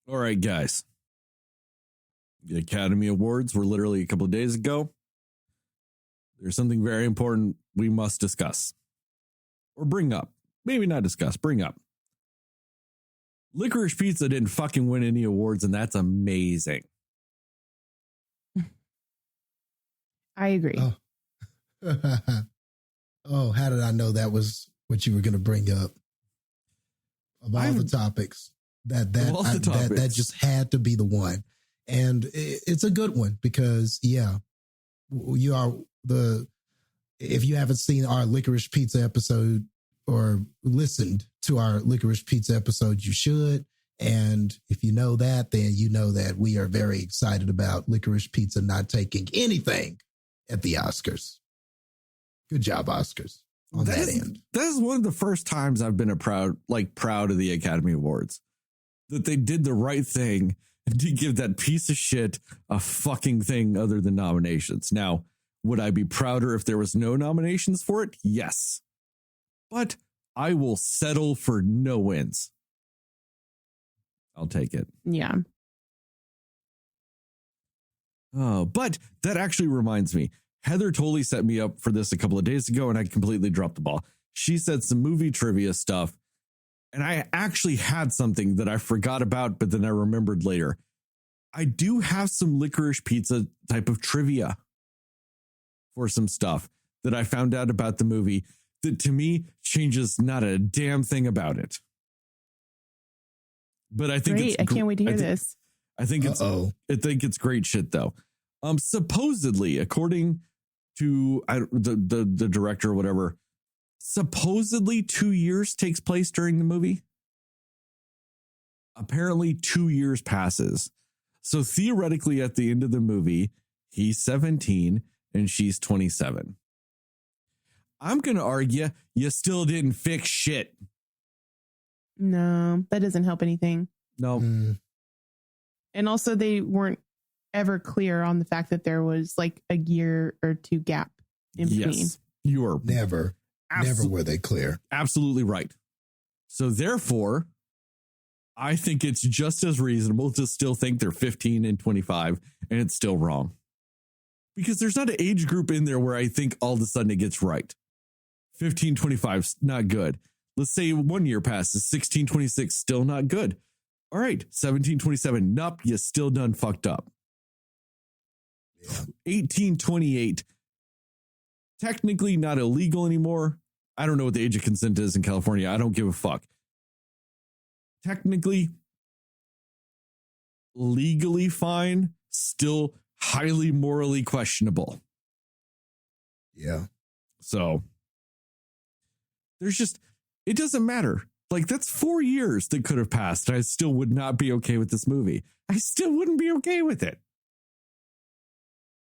All right, guys. The Academy Awards were literally a couple of days ago. There's something very important we must discuss or bring up. Maybe not discuss, bring up. Licorice Pizza didn't fucking win any awards, and that's amazing. I agree. Oh, how did I know that was what you were going to bring up? Of all the topics, that just had to be the one. And it's a good one because, yeah, if you haven't seen our Licorice Pizza episode or listened to our Licorice Pizza episode, you should. And if you know that, then you know that we are very excited about Licorice Pizza not taking anything at the Oscars. Good job, Oscars, on that end. That is one of the first times I've been proud of the Academy Awards, that they did the right thing to give that piece of shit a fucking thing other than nominations. Now, would I be prouder if there was no nominations for it? Yes. But I will settle for no wins. I'll take it. Yeah. Oh, but that actually reminds me. Heather totally set me up for this a couple of days ago, and I completely dropped the ball. She said some movie trivia stuff, and I actually had something that I forgot about, but then I remembered later. I do have some Licorice Pizza type of trivia for some stuff that I found out about the movie that to me changes not a damn thing about it. But I think I can't wait to hear this. I think it's great shit though. Supposedly, according to the director or whatever, supposedly 2 years takes place during the movie. Apparently 2 years passes. So theoretically at the end of the movie, he's 17 and she's 27. I'm going to argue you still didn't fix shit. No, that doesn't help anything. No. And also they weren't ever clear on the fact that there was like a year or two gap in between. You are never were they clear. Absolutely right. So therefore, I think it's just as reasonable to still think they're 15 and 25, and it's still wrong. Because there's not an age group in there where I think all of a sudden it gets right. 15, 25 is not good. Let's say 1 year passes, 16, 26, still not good. All right, 17, 27, nope, you still done fucked up. 1828, technically not illegal anymore. I don't know what the age of consent is in California. I don't give a fuck. Technically, legally fine, still highly morally questionable. Yeah. So there's just, it doesn't matter. Like, that's 4 years that could have passed. I still would not be okay with this movie. I still wouldn't be okay with it.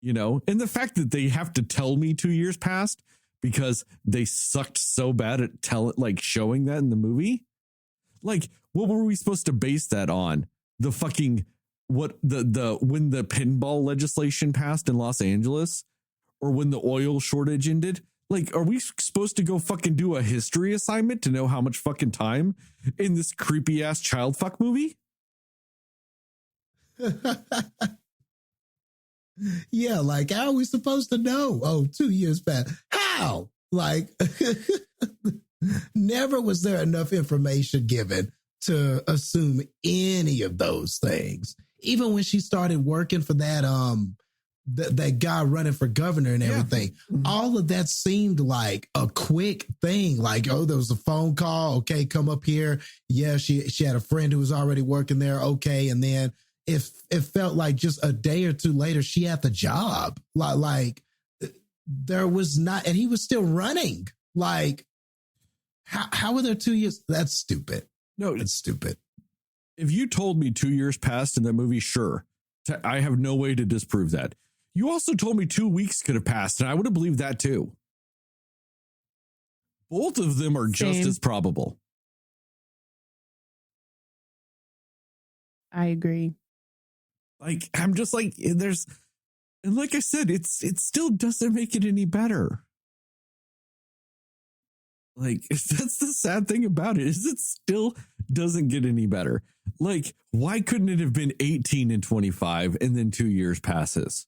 You know, and the fact that they have to tell me 2 years passed because they sucked so bad at showing that in the movie. Like, what were we supposed to base that on? The fucking when the pinball legislation passed in Los Angeles, or when the oil shortage ended? Like, are we supposed to go fucking do a history assignment to know how much fucking time in this creepy ass child fuck movie? Yeah, like, how are we supposed to know? Oh, 2 years back. How? Like, never was there enough information given to assume any of those things. Even when she started working for that that guy running for governor and everything, all of that seemed like a quick thing. Like, oh, there was a phone call. Okay, come up here. Yeah, she had a friend who was already working there. Okay, and then it felt like just a day or two later, she had the job. Like there was not, and he was still running. Like, how were there 2 years? That's stupid. No, it's stupid. If you told me 2 years passed in that movie, sure. I have no way to disprove that. You also told me 2 weeks could have passed, and I would have believed that too. Both of them are just as probable. I agree. Like, I'm just like, and like I said, it still doesn't make it any better. Like, that's the sad thing about it, is it still doesn't get any better. Like, why couldn't it have been 18 and 25 and then 2 years passes?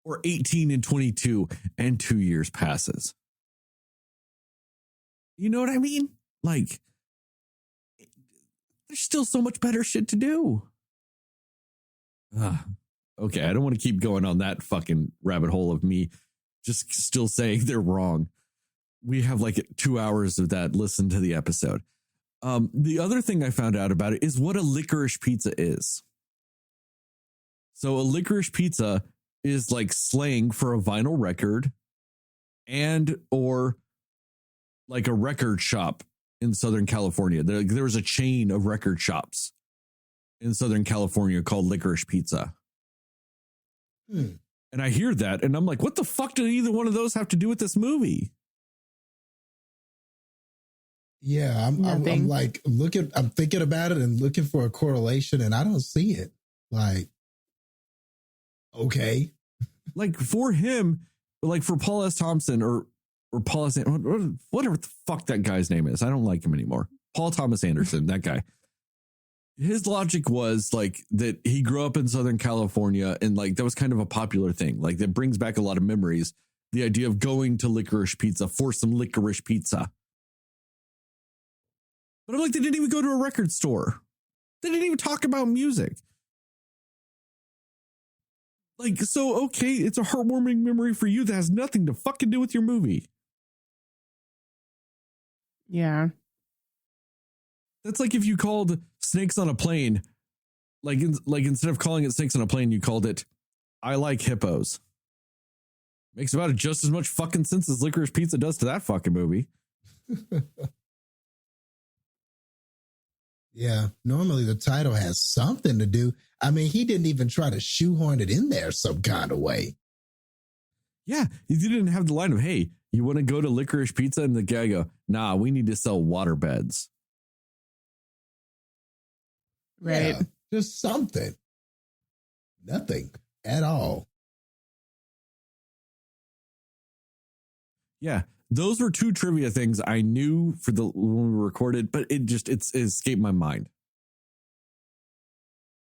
Or 18 and 22 and 2 years passes? You know what I mean? Like, there's still so much better shit to do. Okay, I don't want to keep going on that fucking rabbit hole of me just still saying they're wrong. We have like 2 hours of that. Listen to the episode. The other thing I found out about it is what a licorice pizza is. So a licorice pizza is like slang for a vinyl record and or like a record shop in Southern California. There was a chain of record shops in Southern California called Licorice Pizza. And I hear that and I'm like, what the fuck did either one of those have to do with this movie? Yeah, I'm like I'm thinking about it and looking for a correlation and I don't see it. Like, okay. Like for him, like for Paul S. Thompson or Paul S. Whatever the fuck that guy's name is. I don't like him anymore. Paul Thomas Anderson, that guy. His logic was like that he grew up in Southern California and like that was kind of a popular thing. Like that brings back a lot of memories. The idea of going to Licorice Pizza for some licorice pizza. But I'm like, they didn't even go to a record store. They didn't even talk about music. Like, so, okay, it's a heartwarming memory for you that has nothing to fucking do with your movie. Yeah. That's like if you called Snakes on a Plane, like instead of calling it Snakes on a Plane, you called it I Like Hippos. Makes about just as much fucking sense as Licorice Pizza does to that fucking movie. Yeah, normally the title has something to do. I mean, he didn't even try to shoehorn it in there some kind of way. Yeah, he didn't have the line of, hey, you want to go to Licorice Pizza? And the guy go, nah, we need to sell water beds. Right. Yeah, just something. Nothing at all. Yeah, those were two trivia things I knew for when we recorded, but it escaped my mind.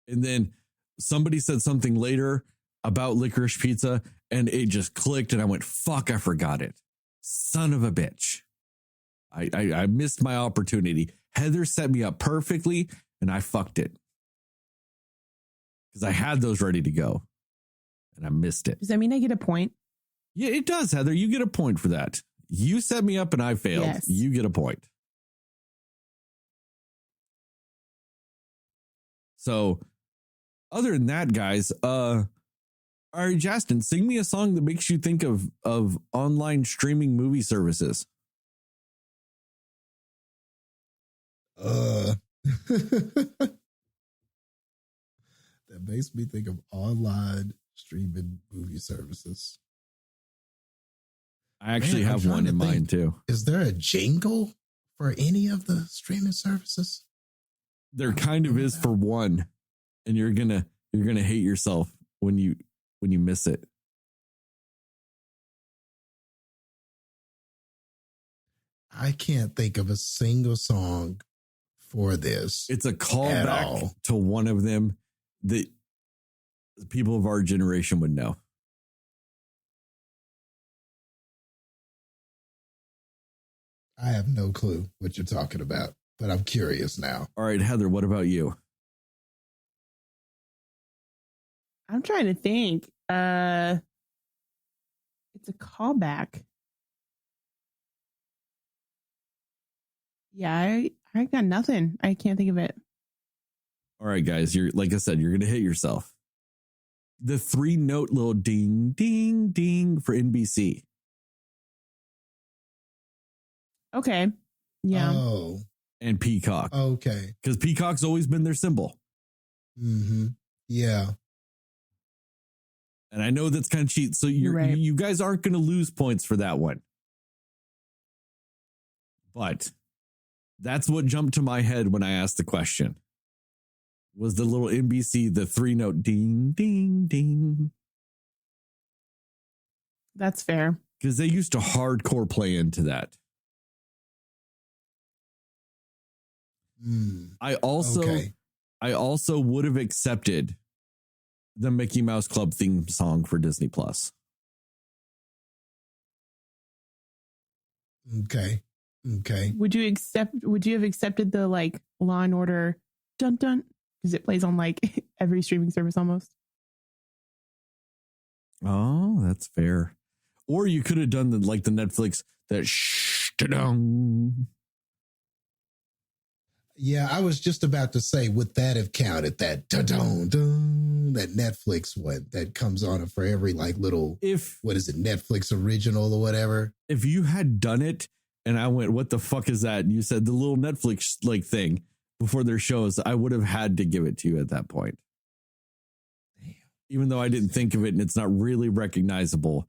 And then somebody said something later about Licorice Pizza, and it just clicked, and I went, fuck, I forgot it. Son of a bitch. I missed my opportunity. Heather set me up perfectly, and I fucked it. Because I had those ready to go, and I missed it. Does that mean I get a point? Yeah, it does, Heather. You get a point for that. You set me up and I failed. Yes. You get a point. So, other than that, guys, all right, Jastin, sing me a song that makes you think of online streaming movie services. That makes me think of online streaming movie services. I actually have one in mind too. Is there a jingle for any of the streaming services? There kind of is for one, and you're gonna hate yourself when you miss it. I can't think of a single song for this. It's a callback to one of them that the people of our generation would know. I have no clue what you're talking about, but I'm curious now. All right, Heather, what about you? I'm trying to think. It's a callback. Yeah, I got nothing. I can't think of it. All right, guys, like I said, you're going to hit yourself. The 3-note little ding, ding, ding for NBC. Okay. Yeah. Oh. And Peacock. Okay. Because Peacock's always been their symbol. Mm-hmm. Yeah. And I know that's kind of cheat. So you guys aren't going to lose points for that one. But that's what jumped to my head when I asked the question. Was the little NBC, the 3-note ding, ding, ding. That's fair. Because they used to hardcore play into that. I also would have accepted the Mickey Mouse Club theme song for Disney Plus. Okay. Would you have accepted the like Law and Order dun dun? Because it plays on like every streaming service almost. Oh, that's fair. Or you could have done the Netflix that shh-da-dum. Yeah, I was just about to say, would that have counted that da-dum-dum, that Netflix one that comes on for every like little, what is it, Netflix original or whatever? If you had done it and I went, what the fuck is that? And you said the little Netflix like thing before their shows, I would have had to give it to you at that point. Damn. Even though I didn't think of it and it's not really recognizable.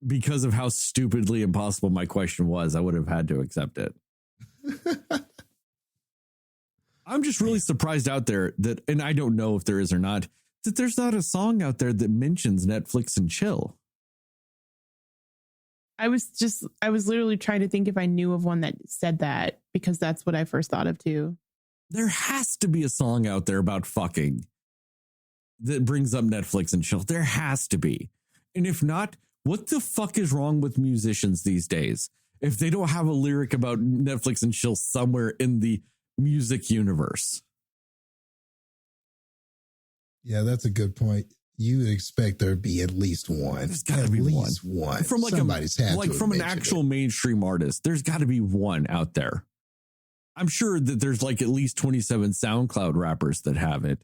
Because of how stupidly impossible my question was, I would have had to accept it. I'm just really surprised out there that, and I don't know if there is or not, that there's not a song out there that mentions Netflix and chill. I was literally trying to think if I knew of one that said that, because that's what I first thought of too. There has to be a song out there about fucking that brings up Netflix and chill. There has to be. And if not, what the fuck is wrong with musicians these days? If they don't have a lyric about Netflix and chill somewhere in the music universe. Yeah, that's a good point. You would expect there to be at least one. There's got to be one. From like from an actual mainstream artist, there's got to be one out there. I'm sure that there's like at least 27 SoundCloud rappers that have it.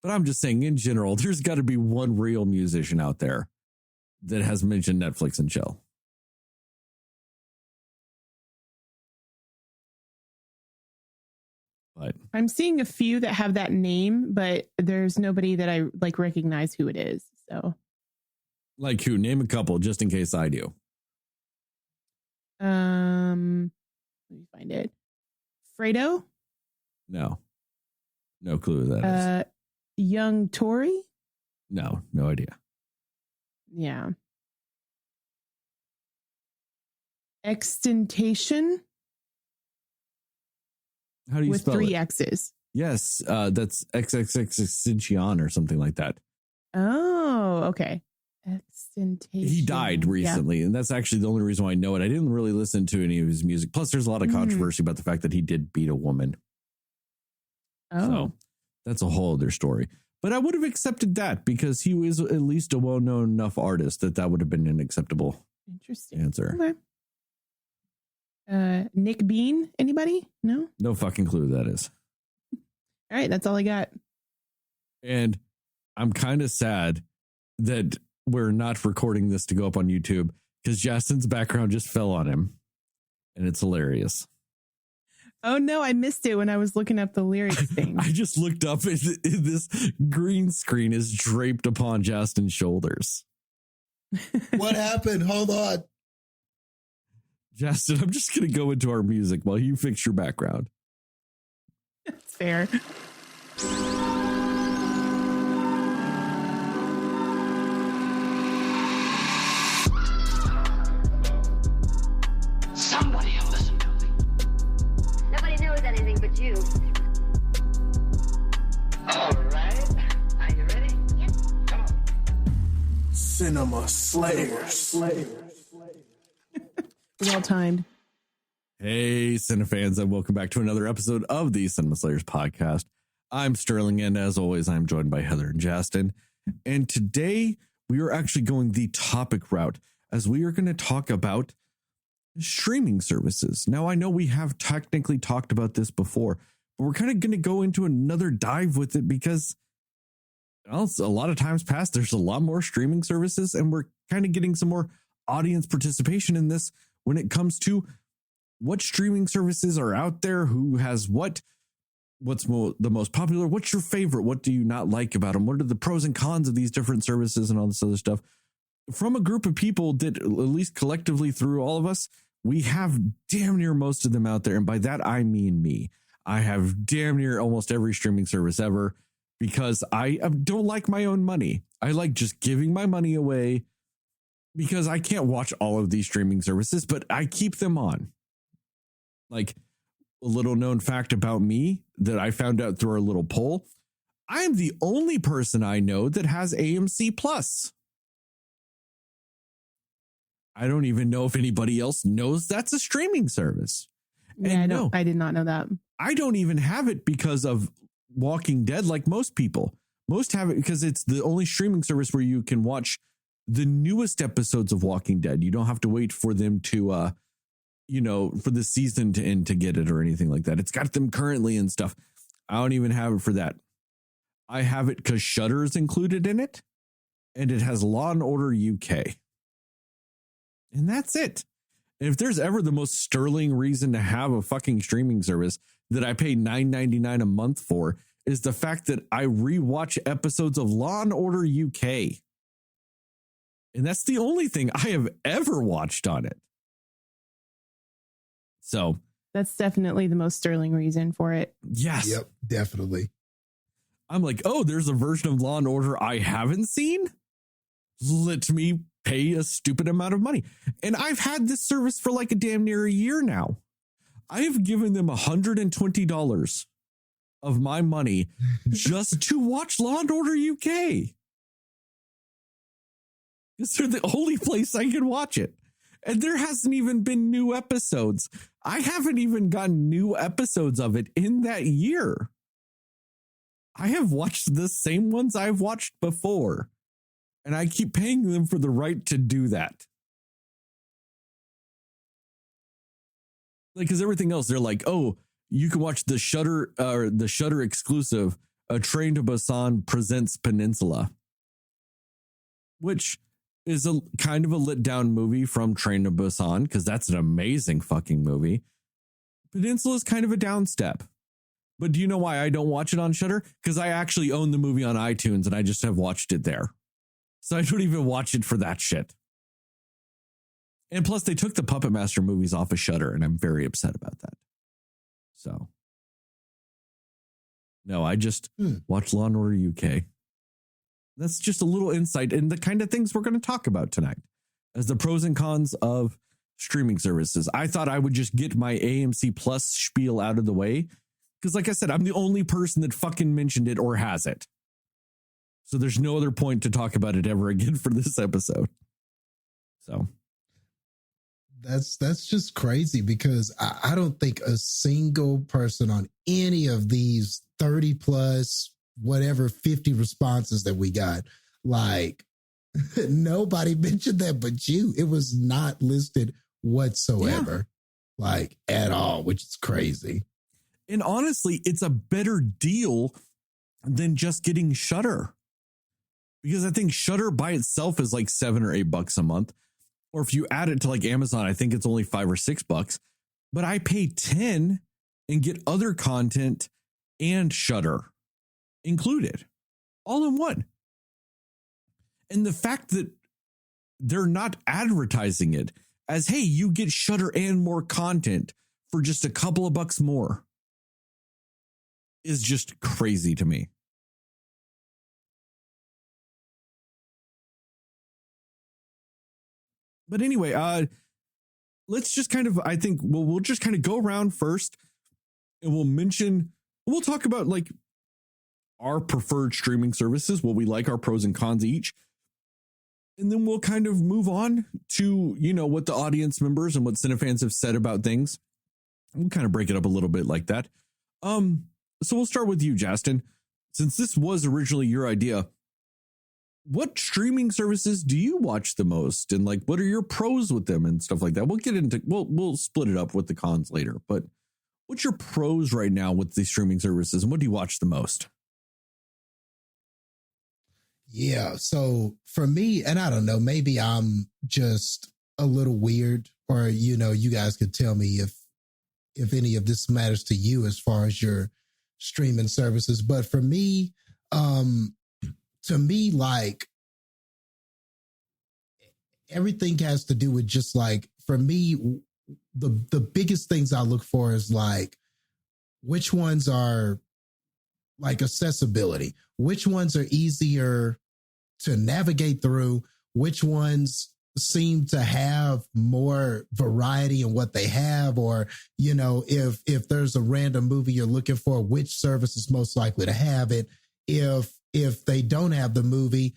But I'm just saying in general, there's got to be one real musician out there that has mentioned Netflix and chill. But I'm seeing a few that have that name, but there's nobody that I like recognize who it is. So, like who? Name a couple, just in case I do. Let me find it. Fredo? No clue who that is. Young Tory? No idea. Yeah. Extentation? How do you spell it? With 3 X's. Yes, that's XXX Extension or something like that. Oh, okay. Extentation. He died recently, and that's actually the only reason why I know it. I didn't really listen to any of his music. Plus, there's a lot of controversy about the fact that he did beat a woman. Oh. So that's a whole other story. But I would have accepted that because he was at least a well-known enough artist that would have been an acceptable answer. Okay. Nick Bean, anybody? No? No fucking clue who that is. All right, that's all I got. And I'm kind of sad that we're not recording this to go up on YouTube because Jastin's background just fell on him. And it's hilarious. Oh, no, I missed it when I was looking up the lyrics thing. I just looked up and this green screen is draped upon Jastin's shoulders. What happened? Hold on. Jastin, I'm just going to go into our music while you fix your background. That's fair. Somebody will listen to me. Nobody knows anything but you. All right. Are you ready? Yep. Come on. Cinema Slayers. Well timed. Hey, Cinefans, and welcome back to another episode of the Cinema Slayers podcast. I'm Sterling, and as always, I'm joined by Heather and Jastin. And today, we are actually going the topic route, as we are going to talk about streaming services. Now, I know we have technically talked about this before, but we're kind of going to go into another dive with it because, well, a lot of times past, there's a lot more streaming services, and we're kind of getting some more audience participation in this when it comes to what streaming services are out there, who has what's the most popular, what's your favorite, what do you not like about them, what are the pros and cons of these different services and all this other stuff from a group of people that, at least collectively through all of us, we have damn near most of them out there. And by that, I mean me. I have damn near almost every streaming service ever because I don't like my own money. I like just giving my money away because I can't watch all of these streaming services, but I keep them on. Like a little known fact about me that I found out through our little poll. I am the only person I know that has AMC Plus. I don't even know if anybody else knows that's a streaming service. Yeah, And I did not know that. I don't even have it because of Walking Dead like most people. Most have it because it's the only streaming service where you can watch the newest episodes of Walking Dead. You don't have to wait for them to, for the season to end to get it or anything like that. It's got them currently and stuff. I don't even have it for that. I have it because Shudder is included in it, and it has Law and Order UK. And that's it. And if there's ever the most sterling reason to have a fucking streaming service that I pay $9.99 a month for, is the fact that I rewatch episodes of Law and Order UK. And that's the only thing I have ever watched on it. So That's definitely the most sterling reason for it. yes. Yep, definitely. I'm like, oh, there's a version of Law and Order I haven't seen. Let me pay a stupid amount of money. And I've had this service for like a damn near a year now. I have given them $120 of my money just to watch Law and Order UK. Because they're the only place I can watch it. And there hasn't even been new episodes. I haven't even gotten new episodes of it in that year. I have watched the same ones I've watched before. And I keep paying them for the right to do that. Like, because everything else, they're like, oh, you can watch the Shudder exclusive, A Train to Busan Presents Peninsula, which is a kind of a lit down movie from Train to Busan, because that's an amazing fucking movie. Peninsula is kind of a downstep. But do you know why I don't watch it on Shudder? Because I actually own the movie on iTunes and I just have watched it there. So I don't even watch it for that shit. And plus, they took the Puppet Master movies off of Shudder, and I'm very upset about that. So, no, I just watch Law and Order UK. That's just a little insight in the kind of things we're going to talk about tonight as the pros and cons of streaming services. I thought I would just get my AMC Plus spiel out of the way because, like I said, I'm the only person that fucking mentioned it or has it. So there's no other point to talk about it ever again for this episode. So That's just crazy because I don't think a single person on any of these 30 plus whatever 50 responses that we got, like nobody mentioned that but you. It was not listed whatsoever, like at all, which is crazy. And honestly, it's a better deal than just getting Shudder. Because I think Shudder by itself is like $7 or $8 a month. Or if you add it to like Amazon, I think it's only $5 or $6. But I pay $10 and get other content and Shudder included, all in one. And the fact that they're not advertising it as, hey, you get Shudder and more content for just a couple of bucks more is just crazy to me. But anyway, let's just kind of, I think we'll just kind of go around first and we'll talk about like our preferred streaming services, what we like, our pros and cons each. And then we'll kind of move on to, what the audience members and what Cinefans have said about things. We'll kind of break it up a little bit like that. So we'll start with you, Jastin. Since this was originally your idea, what streaming services do you watch the most? And like, what are your pros with them and stuff like that? We'll split it up with the cons later, but what's your pros right now with the streaming services and what do you watch the most? Yeah. So for me, and I don't know, maybe I'm just a little weird or, you guys could tell me if any of this matters to you as far as your streaming services. But for me, to me, like everything has to do with just like, for me, the biggest things I look for is like, which ones are like accessibility, which ones are easier to navigate through, which ones seem to have more variety in what they have, or if there's a random movie you're looking for, which service is most likely to have it. If they don't have the movie,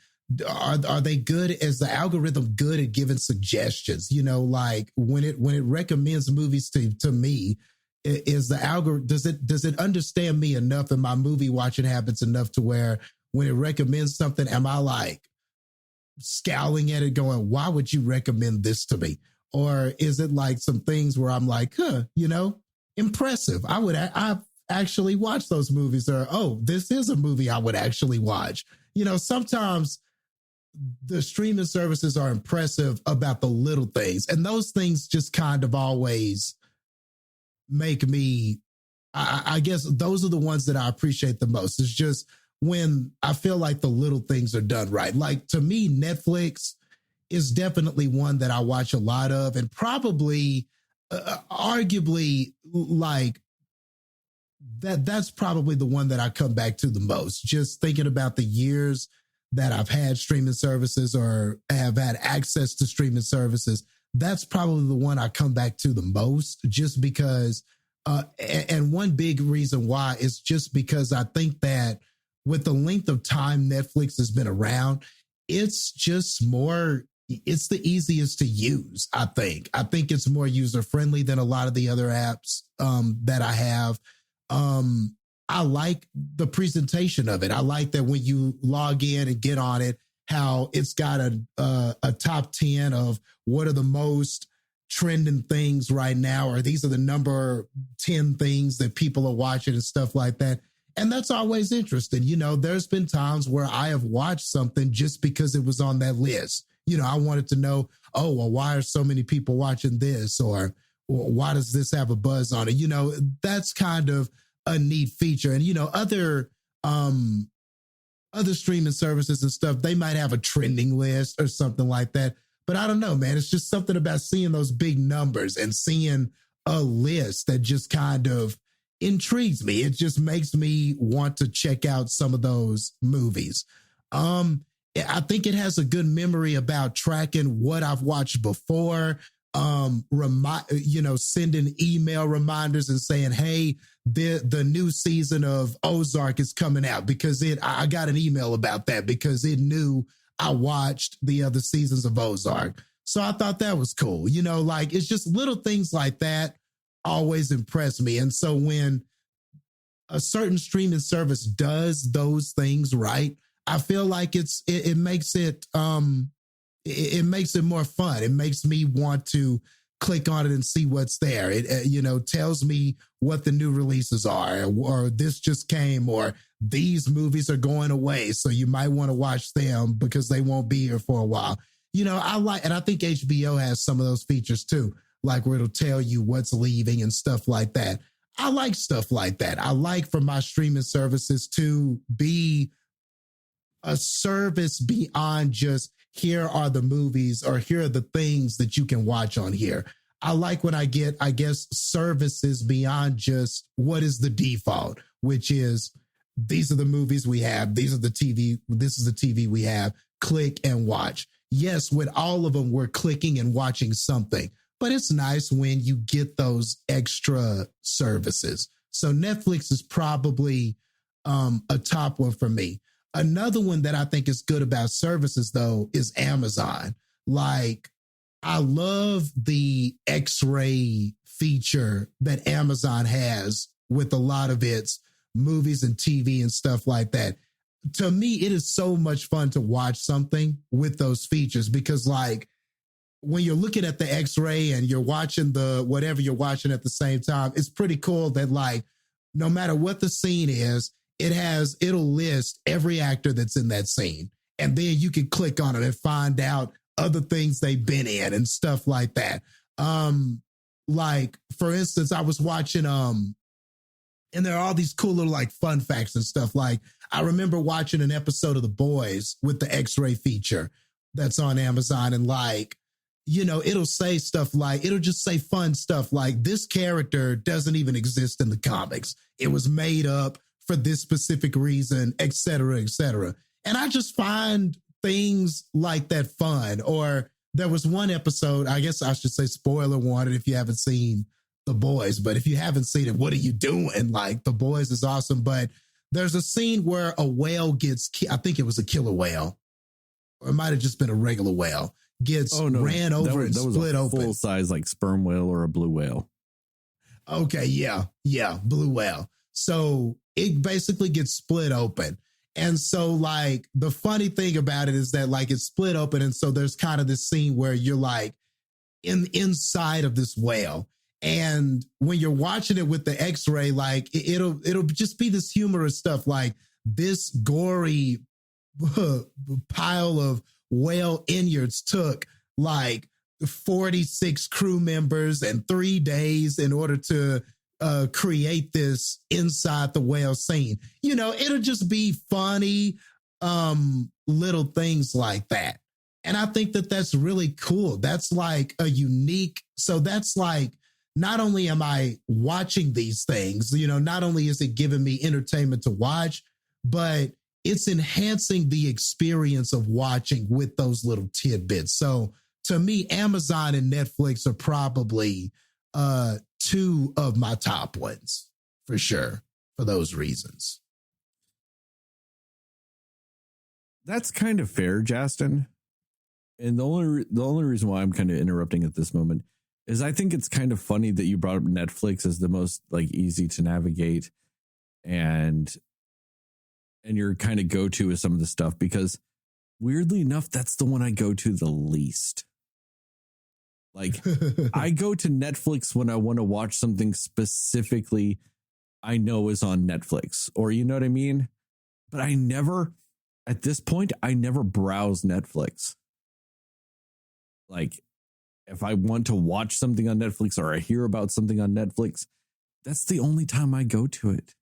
are they good? Is the algorithm good at giving suggestions? Like when it recommends movies to me, is the algorithm, does it understand me enough and my movie watching habits enough to where when it recommends something, am I like scowling at it going, why would you recommend this to me? Or is it like some things where I'm like, impressive. I've actually watched those movies, or, oh, this is a movie I would actually watch. Sometimes the streaming services are impressive about the little things, and those things just kind of always make me, I guess those are the ones that I appreciate the most. It's just when I feel like the little things are done right. Like, to me, Netflix is definitely one that I watch a lot of, and probably arguably like that's probably the one that I come back to the most. Just thinking about the years that I've had streaming services or have had access to streaming services, that's probably the one I come back to the most, just because, and one big reason why is just because I think that with the length of time Netflix has been around, it's just more, it's the easiest to use, I think. I think it's more user-friendly than a lot of the other apps that I have. I like the presentation of it. I like that when you log in and get on it, how it's got a top 10 of what are the most trending things right now, or these are the number 10 things that people are watching and stuff like that. And that's always interesting. There's been times where I have watched something just because it was on that list. I wanted to know, oh, well, why are so many people watching this? Or why does this have a buzz on it? That's kind of a neat feature. And, other streaming services and stuff, they might have a trending list or something like that. But I don't know, man. It's just something about seeing those big numbers and seeing a list that just kind of intrigues me. It just makes me want to check out some of those movies. I think it has a good memory about tracking what I've watched before, sending email reminders and saying, hey, the new season of Ozark is coming out, because I got an email about that because it knew I watched the other seasons of Ozark. So I thought that was cool. It's just little things like that always impress me. And so when a certain streaming service does those things right, I feel like it makes it it makes it more fun. It makes me want to click on it and see what's there. It tells me what the new releases are, or this just came, or these movies are going away, so you might want to watch them because they won't be here for a while. I like, and I think HBO has some of those features too, like where it'll tell you what's leaving and stuff like that. I like stuff like that. I like for my streaming services to be a service beyond just here are the movies or here are the things that you can watch on here. I like when I get, I guess, services beyond just what is the default, which is these are the movies we have. These are the TV. This is the TV we have. Click and watch. Yes, with all of them, we're clicking and watching something, but it's nice when you get those extra services. So Netflix is probably a top one for me. Another one that I think is good about services, though, is Amazon. Like, I love the X-ray feature that Amazon has with a lot of its movies and TV and stuff like that. To me, it is so much fun to watch something with those features because, like, when you're looking at the X-ray and you're watching the whatever you're watching at the same time, it's pretty cool that, like, no matter what the scene is, it'll list every actor that's in that scene. And then you can click on it and find out other things they've been in and stuff like that. Like, for instance, I was watching, and there are all these cool little like fun facts and stuff. Like, I remember watching an episode of The Boys with the X-ray feature that's on Amazon, and like, it'll say stuff like, it'll just say fun stuff like, this character doesn't even exist in the comics. It was made up for this specific reason, et cetera, et cetera. And I just find things like that fun. Or there was one episode, I guess I should say spoiler warning if you haven't seen The Boys, but if you haven't seen it, what are you doing? Like, The Boys is awesome, but there's a scene where a whale gets, I think it was a killer whale, or it might have just been a regular whale, gets ran over and split open. Full size, like sperm whale or a blue whale. Okay, yeah, blue whale. So it basically gets split open. And so, like, the funny thing about it is that, like, it's split open. And so there's kind of this scene where you're like inside of this whale. And when you're watching it with the X-ray, like, it'll just be this humorous stuff, like this gory pile of whale innards took like 46 crew members and 3 days in order to create this inside the whale scene. You know, it'll just be funny little things like that. And I think that that's really cool. That's like a unique. So that's like, not only am I watching these things, you know, not only is it giving me entertainment to watch, but it's enhancing the experience of watching with those little tidbits. So to me, Amazon and Netflix are probably two of my top ones for sure, for those reasons. That's kind of fair, Jastin. And the only reason why I'm kind of interrupting at this moment is I think it's kind of funny that you brought up Netflix as the most like easy to navigate and your kind of go-to is some of the stuff, because weirdly enough, that's the one I go to the least. Like, I go to Netflix when I want to watch something specifically I know is on Netflix, or you know what I mean? But I never, at this point, I never browse Netflix. Like, if I want to watch something on Netflix or I hear about something on Netflix, that's the only time I go to it.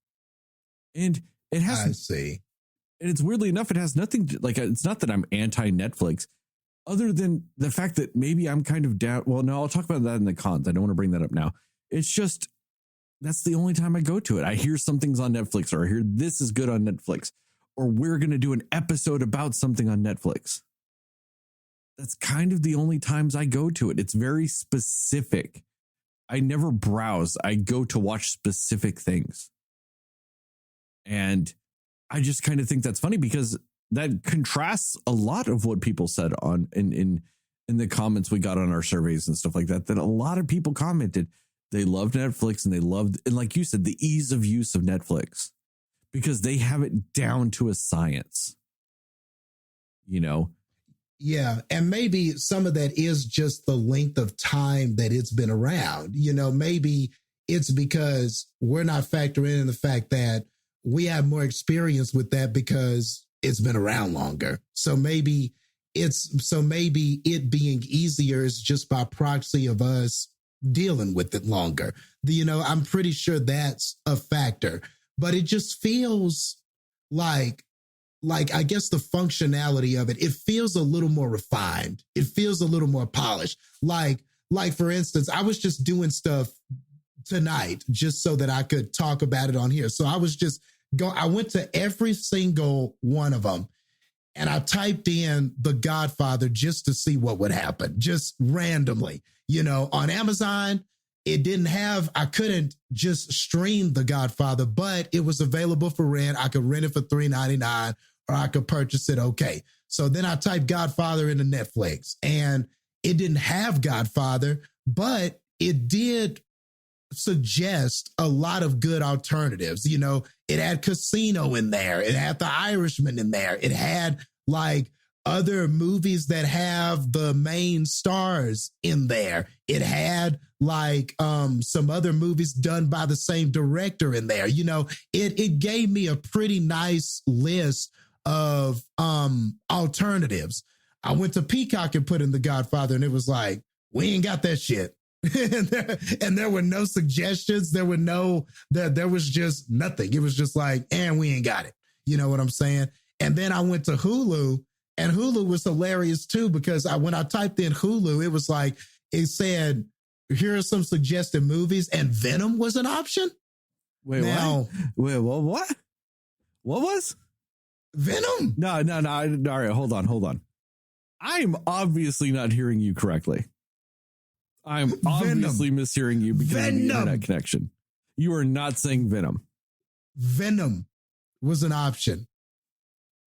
And it has, I see. And it's weirdly enough, it has nothing to, like, it's not that I'm anti-Netflix, other than the fact that maybe I'm kind of down. Well, no, I'll talk about that in the cons. I don't want to bring that up now. It's just, that's the only time I go to it. I hear something's on Netflix, or I hear this is good on Netflix, or we're going to do an episode about something on Netflix. That's kind of the only times I go to it. It's very specific. I never browse. I go to watch specific things. And I just kind of think that's funny, because that contrasts a lot of what people said on in the comments we got on our surveys and stuff like that, that a lot of people commented they loved Netflix, and they loved, and like you said, the ease of use of Netflix, because they have it down to a science, you know? Yeah. And maybe some of that is just the length of time that it's been around. You know, maybe it's because we're not factoring in the fact that we have more experience with that because it's been around longer. So maybe it being easier is just by proxy of us dealing with it longer. You know, I'm pretty sure that's a factor, but it just feels like I guess the functionality of it feels a little more refined. It feels a little more polished. Like for instance, I was just doing stuff tonight just so that I could talk about it on here. So I was just I went to every single one of them, and I typed in The Godfather just to see what would happen, just randomly. You know, on Amazon, I couldn't just stream The Godfather, but it was available for rent. I could rent it for $3.99, or I could purchase it. Okay. So then I typed Godfather into Netflix, and it didn't have Godfather, but it did suggest a lot of good alternatives. You know, it had Casino in there. It had The Irishman in there. It had like other movies that have the main stars in there. It had like some other movies done by the same director in there. You know, it gave me a pretty nice list of alternatives. I went to Peacock and put in The Godfather, and it was like, we ain't got that shit. and there were no suggestions. There was just nothing. It was just like, and we ain't got it. You know what I'm saying? And then I went to Hulu, and Hulu was hilarious too, because when I typed in Hulu, it was like, it said, here are some suggested movies, and Venom was an option. Wait, now, what? What was? Venom? No. All right, hold on. I'm obviously not hearing you correctly. I'm obviously mishearing you because of the internet connection. You are not saying Venom. Venom was an option.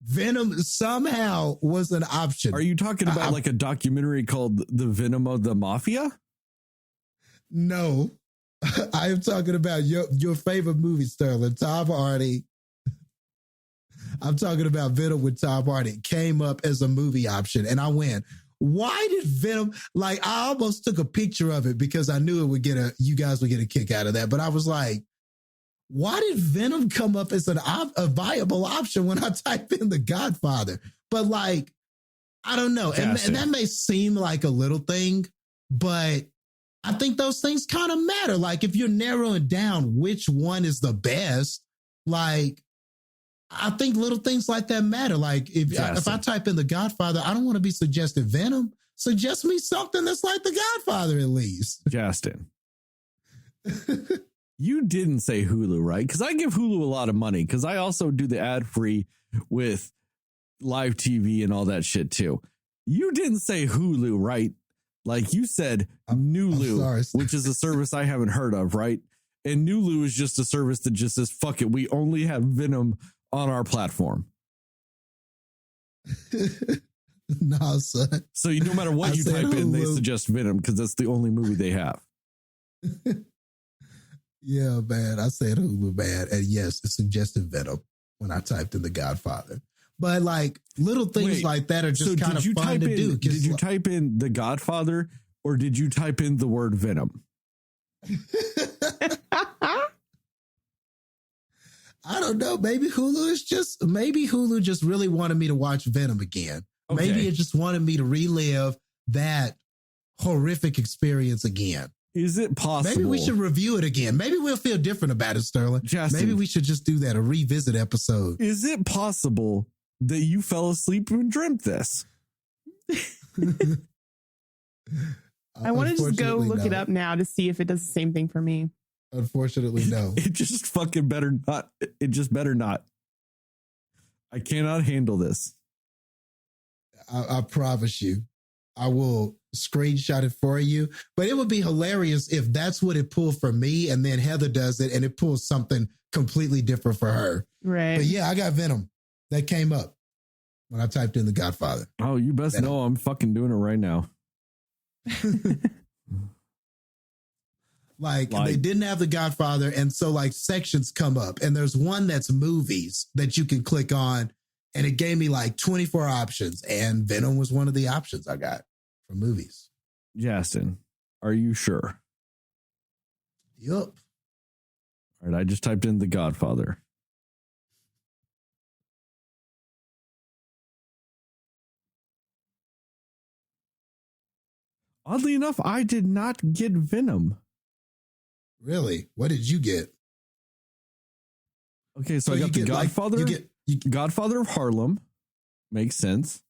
Venom somehow was an option. Are you talking about like a documentary called The Venom of the Mafia? No. I am talking about your favorite movie, Sterling, Tom Hardy. I'm talking about Venom with Tom Hardy. It came up as a movie option, and I went, why did Venom, like, I almost took a picture of it because I knew it would you guys would get a kick out of that, but I was like, why did Venom come up as a viable option when I type in The Godfather? But like, I don't know. And that may seem like a little thing, but I think those things kind of matter. Like if you're narrowing down which one is the best, like I think little things like that matter. Like if I type in The Godfather, I don't want to be suggesting Venom. Suggest me something that's like The Godfather at least. Jastin. You didn't say Hulu, right? Because I give Hulu a lot of money because I also do the ad free with live TV and all that shit too. You didn't say Hulu, right? Like you said Nulu, which is a service I haven't heard of, right? And Nulu is just a service that just says, fuck it, we only have Venom on our platform. No, son. So no matter what you type in, they suggest Venom because that's the only movie they have. Yeah, man. I said Hulu, man. And yes, it suggested Venom when I typed in The Godfather. But like little things like that are just kind of fun to do. Did you type in The Godfather or did you type in the word Venom? I don't know. Maybe Hulu just really wanted me to watch Venom again. Okay. Maybe it just wanted me to relive that horrific experience again. Is it possible? Maybe we should review it again. Maybe we'll feel different about it, Sterling. Jastin, maybe we should just do that, a revisit episode. Is it possible that you fell asleep and dreamt this? I want to just go look it up now to see if it does the same thing for me. Unfortunately, no. It just fucking better not. It just better not. I cannot handle this. I promise you. I will screenshot it for you, but it would be hilarious if that's what it pulled for me and then Heather does it and it pulls something completely different for her. Right. But yeah, I got Venom. That came up when I typed in The Godfather. Oh, you best Venom. Know I'm fucking doing it right now. Like they didn't have The Godfather, and so like sections come up and there's one that's movies that you can click on. And it gave me like 24 options. And Venom was one of the options I got for movies. Jastin, are you sure? Yup. All right. I just typed in The Godfather. Oddly enough, I did not get Venom. Really? What did you get? Okay, so I got The Godfather. Godfather of Harlem. Makes sense.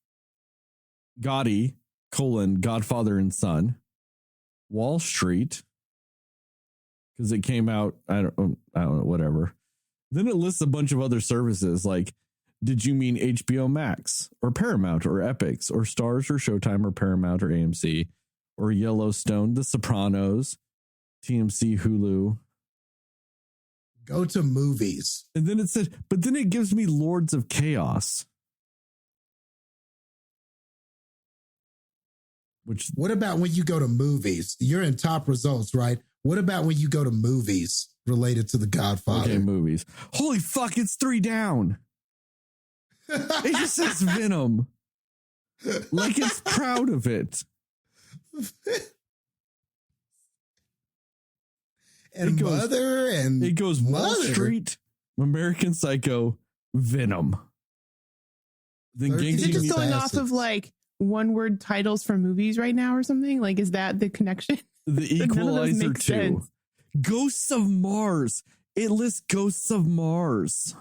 Gotti, Godfather and Son. Wall Street. Because it came out, I don't know, whatever. Then it lists a bunch of other services like, did you mean HBO Max or Paramount or Epix or Stars or Showtime or Paramount or AMC or Yellowstone, The Sopranos, TMC, Hulu. Go to movies. And then it said, but then it gives me Lords of Chaos. What about when you go to movies? You're in top results, right? What about when you go to movies related to The Godfather? Okay, movies. Holy fuck, it's 3 down. It just says Venom. Like it's proud of it. And it goes Wall Street, American Psycho, Venom. Then is it just going off of like one word titles for movies right now or something? Like, is that the connection? The Equalizer 2. Ghosts of Mars. It lists Ghosts of Mars.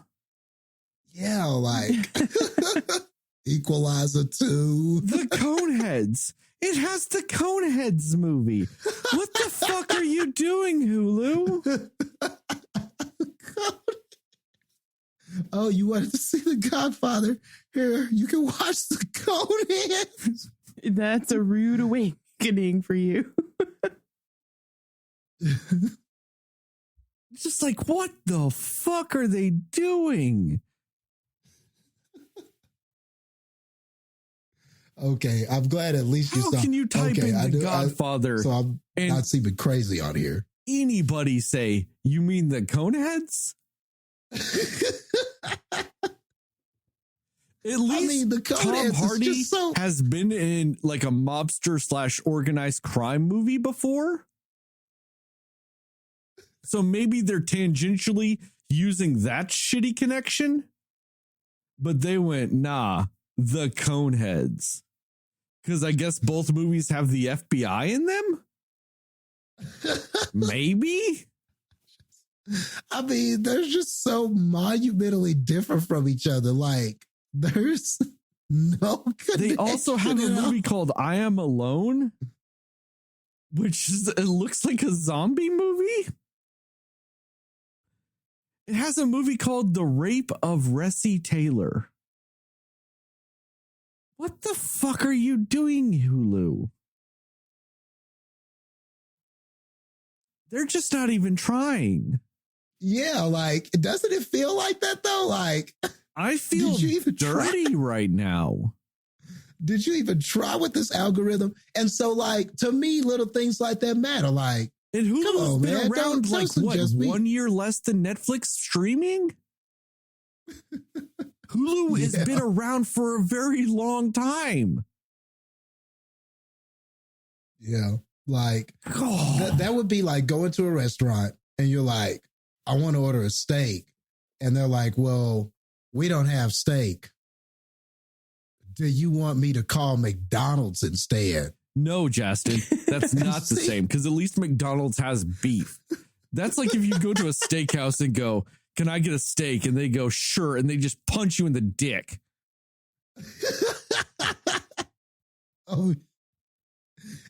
Yeah, like Equalizer 2. The Coneheads. It has the Coneheads movie. What the fuck are you doing, Hulu? Oh, you wanted to see The Godfather? Here, you can watch the Coneheads. That's a rude awakening for you. It's just like, what the fuck are they doing? Okay, I'm glad at least you How saw. can you type in The Godfather? So I'm and not seeming crazy on here. anybody say, you mean the Coneheads? At least the Tom Coneheads Hardy is just so. has been in like a mobster / organized crime movie before. So maybe they're tangentially using that shitty connection. But they went, nah, the Coneheads. Because I guess both movies have the FBI in them? Maybe? I mean, they're just so monumentally different from each other. Like, there's no connection. They also have a at all. movie called I Am Alone, which is, it looks like a zombie movie. It has a movie called The Rape of Ressie Taylor. What the fuck are you doing, Hulu? They're just not even trying. Yeah, like, doesn't it feel like that though? Like, I feel Did you even dirty right now. did you even try with this algorithm? And so, like, to me, little things like that matter. Like, And Come Hulu's on, been man. around Don't like what, suggest me. 1 year less than Netflix streaming? Hulu has Yeah. been around for a very long time. yeah, like God. that would be like going to a restaurant and you're like, I want to order a steak. And they're like, well, we don't have steak. Do you want me to call McDonald's instead? No, Jastin, that's not the See? same because at least McDonald's has beef. That's like if you go to a steakhouse and go, can I get a steak? And they go, sure. And they just punch you in the dick. Oh,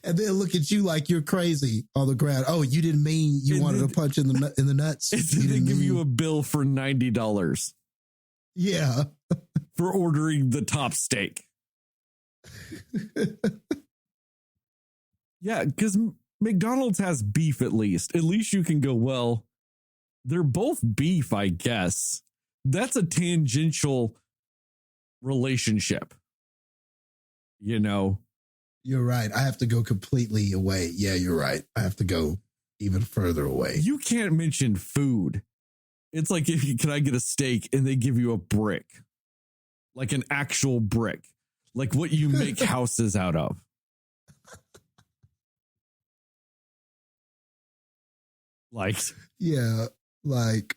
and then look at you like you're crazy on the ground. Oh, you didn't mean you And wanted then- to punch in the nuts. And You then they didn't give you mean- a bill for $90 yeah. for ordering the top steak. Yeah, because McDonald's has beef at least. At least you can go, well, they're both beef, I guess. That's a tangential relationship. You know? You're right. I have to go completely away. Yeah, you're right. I have to go even further away. You can't mention food. It's like, if you, can I get a steak? And they give you a brick, like an actual brick, like what you make houses out of. Like, Yeah, like,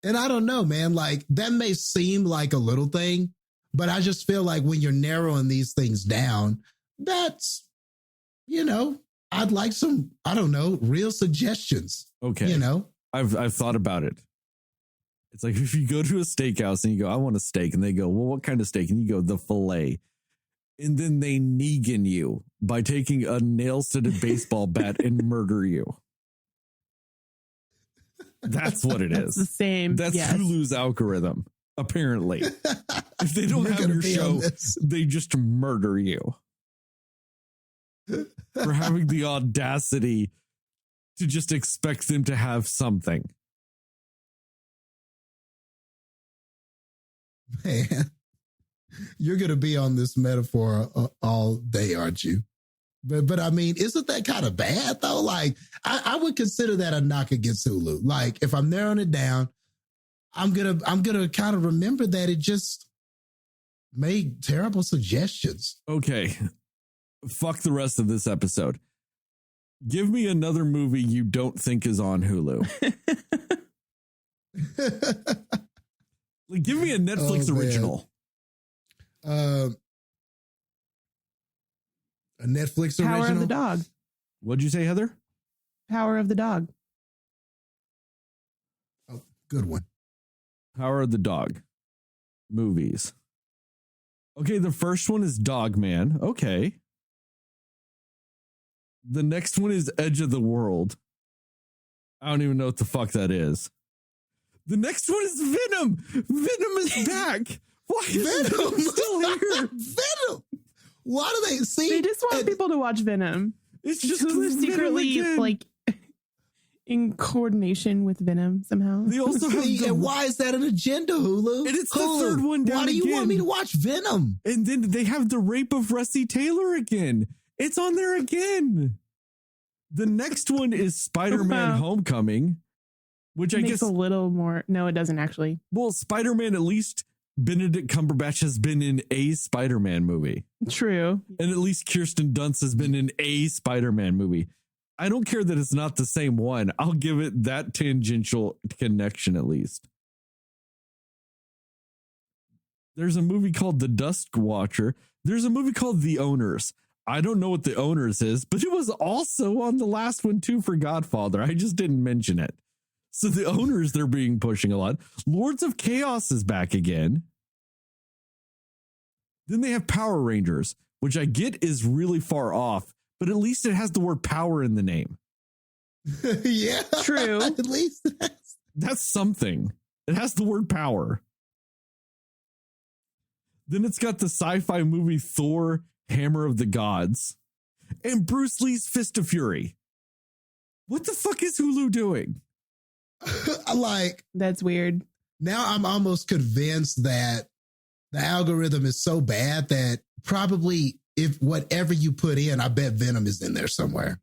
and I don't know, man. Like, that may seem like a little thing, but I just feel like when you're narrowing these things down, that's, I'd like some, I don't know, real suggestions. okay, I've thought about it. It's like if you go to a steakhouse and you go, I want a steak, and they go, well, what kind of steak? And you go, the filet. And then they Negan you by taking a nail-studded baseball bat and murder you. That's what it That's the is. same. That's yes. Hulu's algorithm, apparently. If they don't You're have gonna your be on show, this. they just murder you for having the audacity to just expect them to have something. Man, you're going to be on this metaphor all day, aren't you? But I mean, isn't that kind of bad though? Like, I would consider that a knock against Hulu. Like, if I'm narrowing it down, I'm gonna kind of remember that it just made terrible suggestions. Okay, fuck the rest of this episode. Give me another movie you don't think is on Hulu. Like, give me a Netflix Oh, man. original. A Netflix Power original. of the Dog. What'd you say, Heather? Power of the Dog. Oh, good one. Power of the Dog movies. Okay, the first one is Dog Man. Okay. The next one is Edge of the World. I don't even know what the fuck that is. The next one is Venom. Venom is back. Why is Venom still here? Venom. Why do they see? They just want people to watch Venom. It's just Hulu's secretly like in coordination with Venom somehow. They also have and why is that an agenda, Hulu? And it's Hulu, the third one down. Why do you again. want me to watch Venom? And then they have the rape of Russie Taylor again. It's on there again. The next one is Spider-Man Wow. Homecoming, which I Makes guess a little more. No, it doesn't actually. well, Spider-Man, at least Benedict Cumberbatch has been in a Spider-Man movie. True. And at least Kirsten Dunst has been in a Spider-Man movie. I don't care that it's not the same one. I'll give it that tangential connection at least. There's a movie called The Dusk Watcher. There's a movie called The Owners. I don't know what The Owners is, but it was also on the last one too for Godfather. I just didn't mention it. So The Owners, they're being pushing a lot. Lords of Chaos is back again. Then they have Power Rangers, which I get is really far off, but at least it has the word power in the name. Yeah. True. At least That's something. It has the word power. Then it's got the sci-fi movie Thor, Hammer of the Gods, and Bruce Lee's Fist of Fury. What the fuck is Hulu doing? like That's weird. now I'm almost convinced that the algorithm is so bad that probably if whatever you put in, I bet Venom is in there somewhere.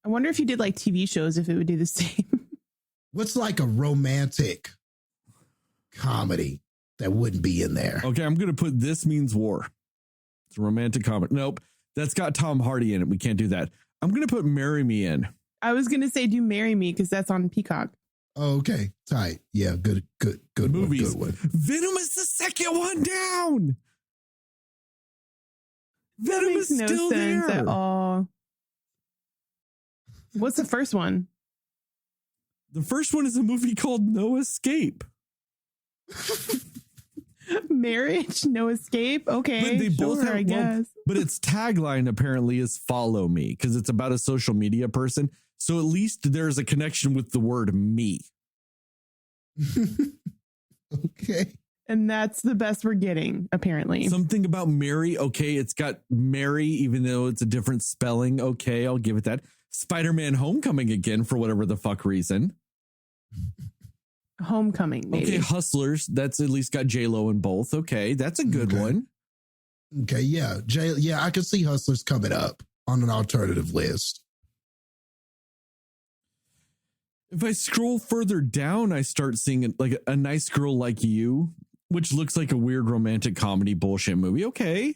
I wonder if you did like TV shows, if it would do the same. What's like a romantic comedy that wouldn't be in there? Okay, I'm going to put This Means War. It's a romantic comedy. Nope, that's got Tom Hardy in it. We can't do that. I'm going to put Marry Me in. I was going to say, do Marry Me, because that's on Peacock. Oh, okay. Tight. Yeah. Good Movies. One, good one. Venom is the second one down. That Venom makes is no still sense there. at all. What's the first one? The first one is a movie called No Escape. Marriage, No Escape. Okay, But they both sure, have I guess. But its tagline apparently is "Follow Me" because it's about a social media person. So at least there's a connection with the word "me." Okay. And that's the best we're getting, apparently. Something about Mary. Okay, it's got Mary, even though it's a different spelling. Okay, I'll give it that. Spider-Man Homecoming again for whatever the fuck reason. Homecoming, maybe. Okay, Hustlers. That's at least got J-Lo in both. Okay, that's a good Okay. one. Okay. Yeah. I could see Hustlers coming up on an alternative list. If I scroll further down, I start seeing it like A Nice Girl Like You, which looks like a weird romantic comedy bullshit movie. Okay.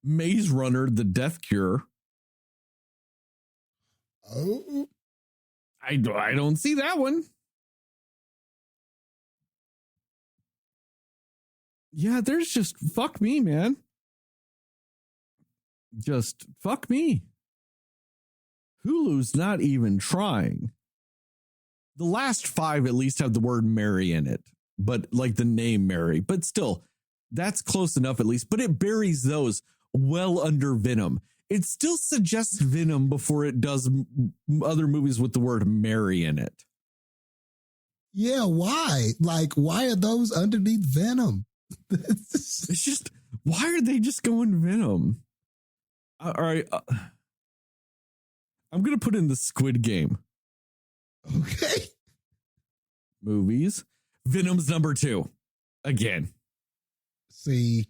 Maze Runner, The Death Cure. Oh. I don't see that one. Yeah, there's just fuck me, man. Just fuck me. Hulu's not even trying. The last 5 at least have the word Mary in it, but like the name Mary, but still, that's close enough at least, but it buries those well under Venom. It still suggests Venom before it does other movies with the word Mary in it. Yeah. Why? Like, why are those underneath Venom? It's just, why are they just going Venom? All right. I'm going to put in the Squid Game Okay. movies. Venom's number 2. Again. See,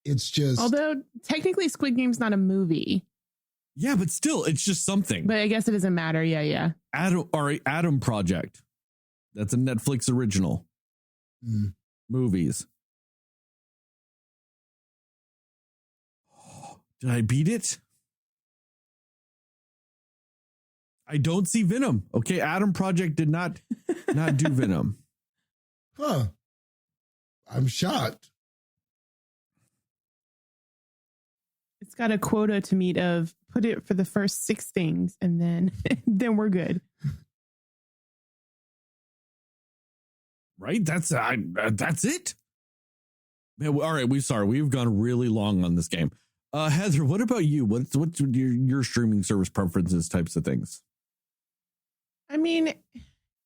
it's just. Although technically Squid Game's not a movie, Yeah, but still, it's just something. but I guess it doesn't matter. Yeah. Adam Project. That's a Netflix original. Mm. Movies. Did I beat it? I don't see Venom. Okay, Adam Project did not do Venom. Huh. I'm shocked. It's got a quota to meet of put it for the first 6 things and then then we're good. Right? That's it. Man, all right, we've gone really long on this game. Heather, what about you? What's your streaming service preferences types of things? I mean,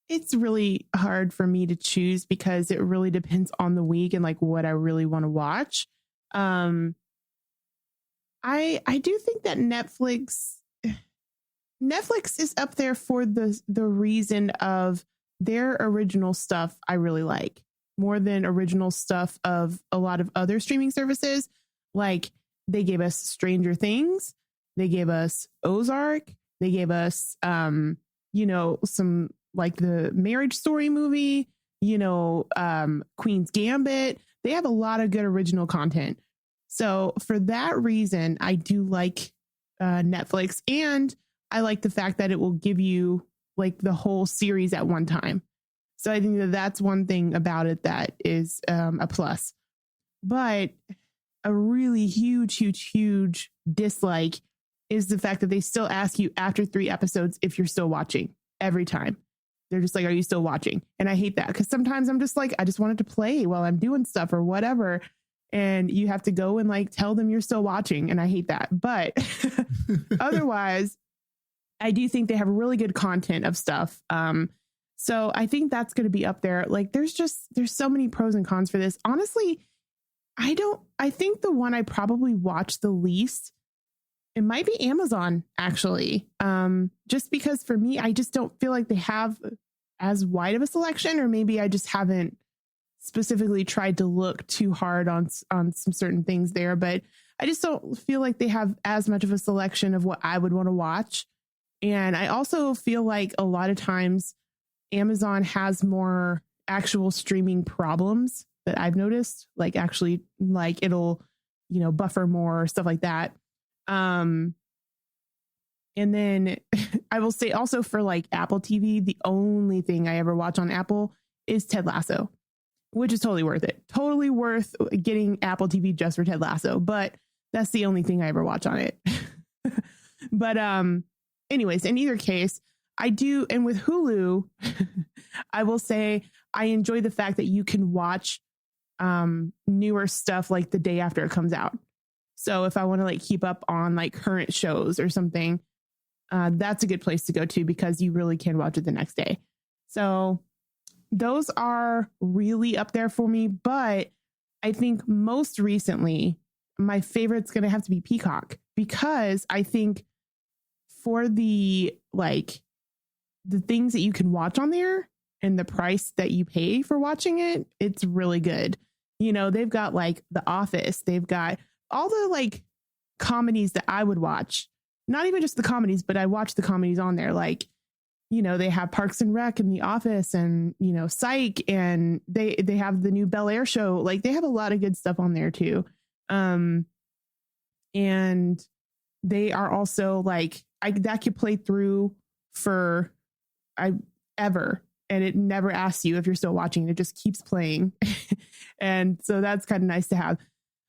it's really hard for me to choose because it really depends on the week and like what I really want to watch. I do think that Netflix is up there for the reason of their original stuff I really like more than original stuff of a lot of other streaming services. Like they gave us Stranger Things, they gave us Ozark, they gave us some like the Marriage Story movie, Queen's Gambit. They have a lot of good original content. So for that reason, I do like Netflix, and I like the fact that it will give you like the whole series at one time. So I think that that's one thing about it that is a plus. But a really huge dislike is the fact that they still ask you after 3 episodes if you're still watching every time. They're just like, are you still watching? And I hate that because sometimes I'm just like, I just wanted to play while I'm doing stuff or whatever. And you have to go and like tell them you're still watching. And I hate that. But otherwise, I do think they have really good content of stuff. So I think that's going to be up there. Like there's so many pros and cons for this. Honestly, I think the one I probably watch the least, it might be Amazon actually. Just because for me, I just don't feel like they have as wide of a selection, or maybe I just haven't specifically tried to look too hard on some certain things there, but I just don't feel like they have as much of a selection of what I would want to watch. And I also feel like a lot of times Amazon has more actual streaming problems that I've noticed, like actually like it'll, buffer more, stuff like that. And then I will say also for like Apple TV, the only thing I ever watch on Apple is Ted Lasso, which is totally worth it. Totally worth getting Apple TV just for Ted Lasso. But that's the only thing I ever watch on it. But anyways, in either case, I do. And with Hulu, I will say I enjoy the fact that you can watch newer stuff like the day after it comes out. So if I want to like keep up on like current shows or something, that's a good place to go to because you really can watch it the next day. So those are really up there for me. But I think most recently, my favorite's going to have to be Peacock, because I think for the things that you can watch on there and the price that you pay for watching it, it's really good. They've got like The Office. They've got all the like comedies that I would watch, not even just the comedies, but I watch the comedies on there. Like, they have Parks and Rec and The Office and, Psych, and they have the new Bel Air show. Like they have a lot of good stuff on there too. And they are also like, that could play through for ever. And it never asks you if you're still watching. It just keeps playing. And so that's kind of nice to have.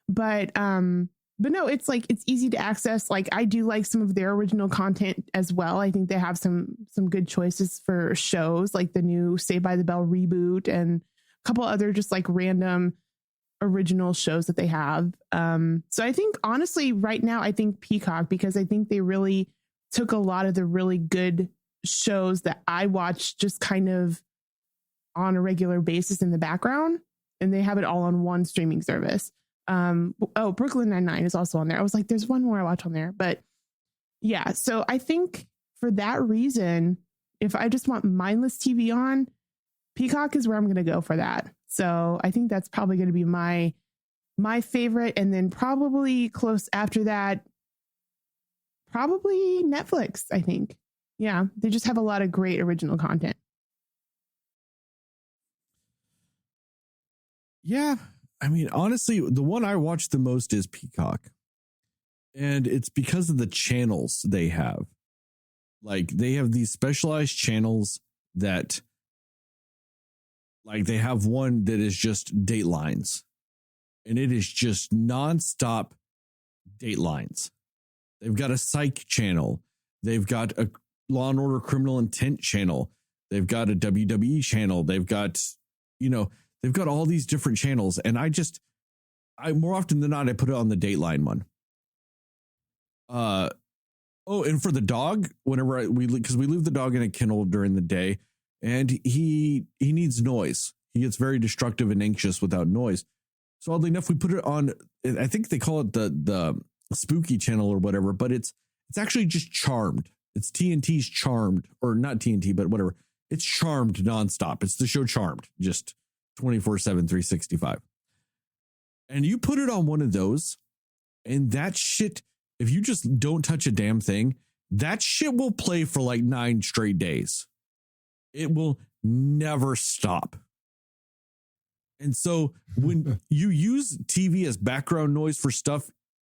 But no, it's like, it's easy to access. Like I do like some of their original content as well. I think they have some good choices for shows, like the new Saved by the Bell reboot and a couple other just like random original shows that they have. So I think honestly right now, I think Peacock, because I think they really took a lot of the really good shows that I watch just kind of on a regular basis in the background, and they have it all on one streaming service. Brooklyn Nine-Nine is also on there. I was like, there's one more I watch on there, but yeah. So I think for that reason, if I just want mindless TV on, Peacock is where I'm going to go for that. So I think that's probably going to be my favorite. And then probably close after that, probably Netflix, I think. Yeah. They just have a lot of great original content. Yeah. I mean, honestly, the one I watch the most is Peacock. And it's because of the channels they have. Like, they have these specialized channels that, like, they have one that is just Datelines. And it is just nonstop Datelines. They've got a Psych channel. They've got a Law and Order Criminal Intent channel. They've got a WWE channel. They've got, they've got all these different channels. And I more often than not, I put it on the Dateline one. Oh, and for the dog, whenever because we leave the dog in a kennel during the day, and he needs noise. He gets very destructive and anxious without noise. So oddly enough, we put it on. I think they call it the spooky channel or whatever, but it's actually just Charmed. It's TNT's Charmed, or not TNT, but whatever. It's Charmed nonstop. It's the show Charmed, just 24/7, 365. And you put it on one of those, and that shit, if you just don't touch a damn thing, that shit will play for like 9 straight days. It will never stop. And so when you use TV as background noise for stuff,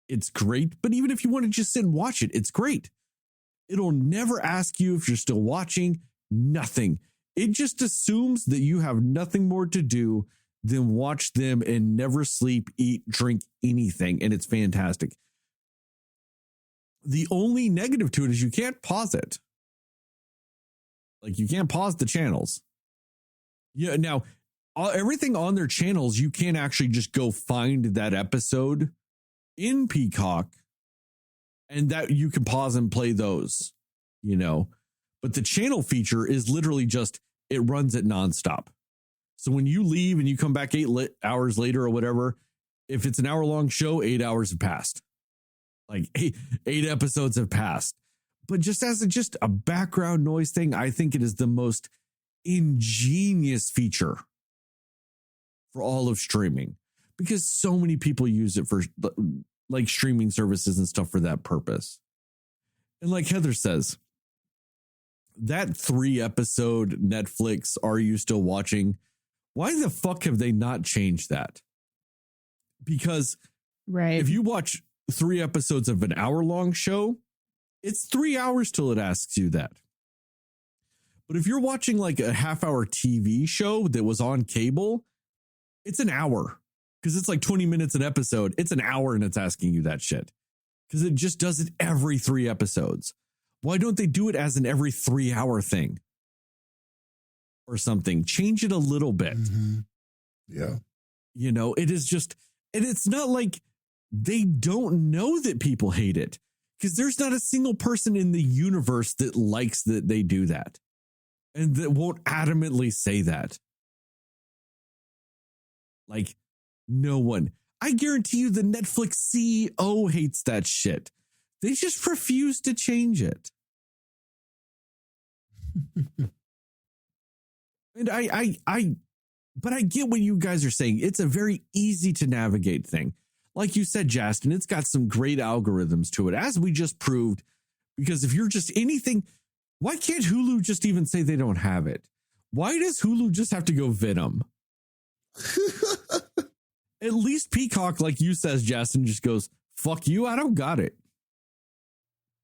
it's great. But even if you want to just sit and watch it, it's great. It'll never ask you if you're still watching, nothing. It just assumes that you have nothing more to do than watch them and never sleep, eat, drink anything. And it's fantastic. The only negative to it is you can't pause it. Like, you can't pause the channels. Yeah. Now, everything on their channels, you can actually just go find that episode in Peacock, and that you can pause and play those, but the channel feature is literally just, it runs it nonstop. So when you leave and you come back 8 hours later or whatever, if it's an hour-long show, 8 hours have passed. Like eight episodes have passed. But just as just a background noise thing, I think it is the most ingenious feature for all of streaming, because so many people use it for like streaming services and stuff for that purpose. And like Heather says, that 3-episode Netflix Are You Still Watching? Why the fuck have they not changed that? Because if you watch 3 episodes of an hour-long show, it's 3 hours till it asks you that. But if you're watching like a half-hour TV show that was on cable, it's an hour, because it's like 20 minutes an episode. It's an hour and it's asking you that shit, because it just does it every 3 episodes. Why don't they do it as an every 3-hour thing or something? Change it a little bit. Mm-hmm. Yeah. It is just, and it's not like they don't know that people hate it, because there's not a single person in the universe that likes that they do that and that won't adamantly say that. Like, no one. I guarantee you the Netflix CEO hates that shit. They just refuse to change it. And but I get what you guys are saying. It's a very easy to navigate thing. Like you said, Jastin, it's got some great algorithms to it, as we just proved. Because if you're just anything, why can't Hulu just even say they don't have it? Why does Hulu just have to go Venom? At least Peacock, like you says, Jastin, just goes, fuck you, I don't got it.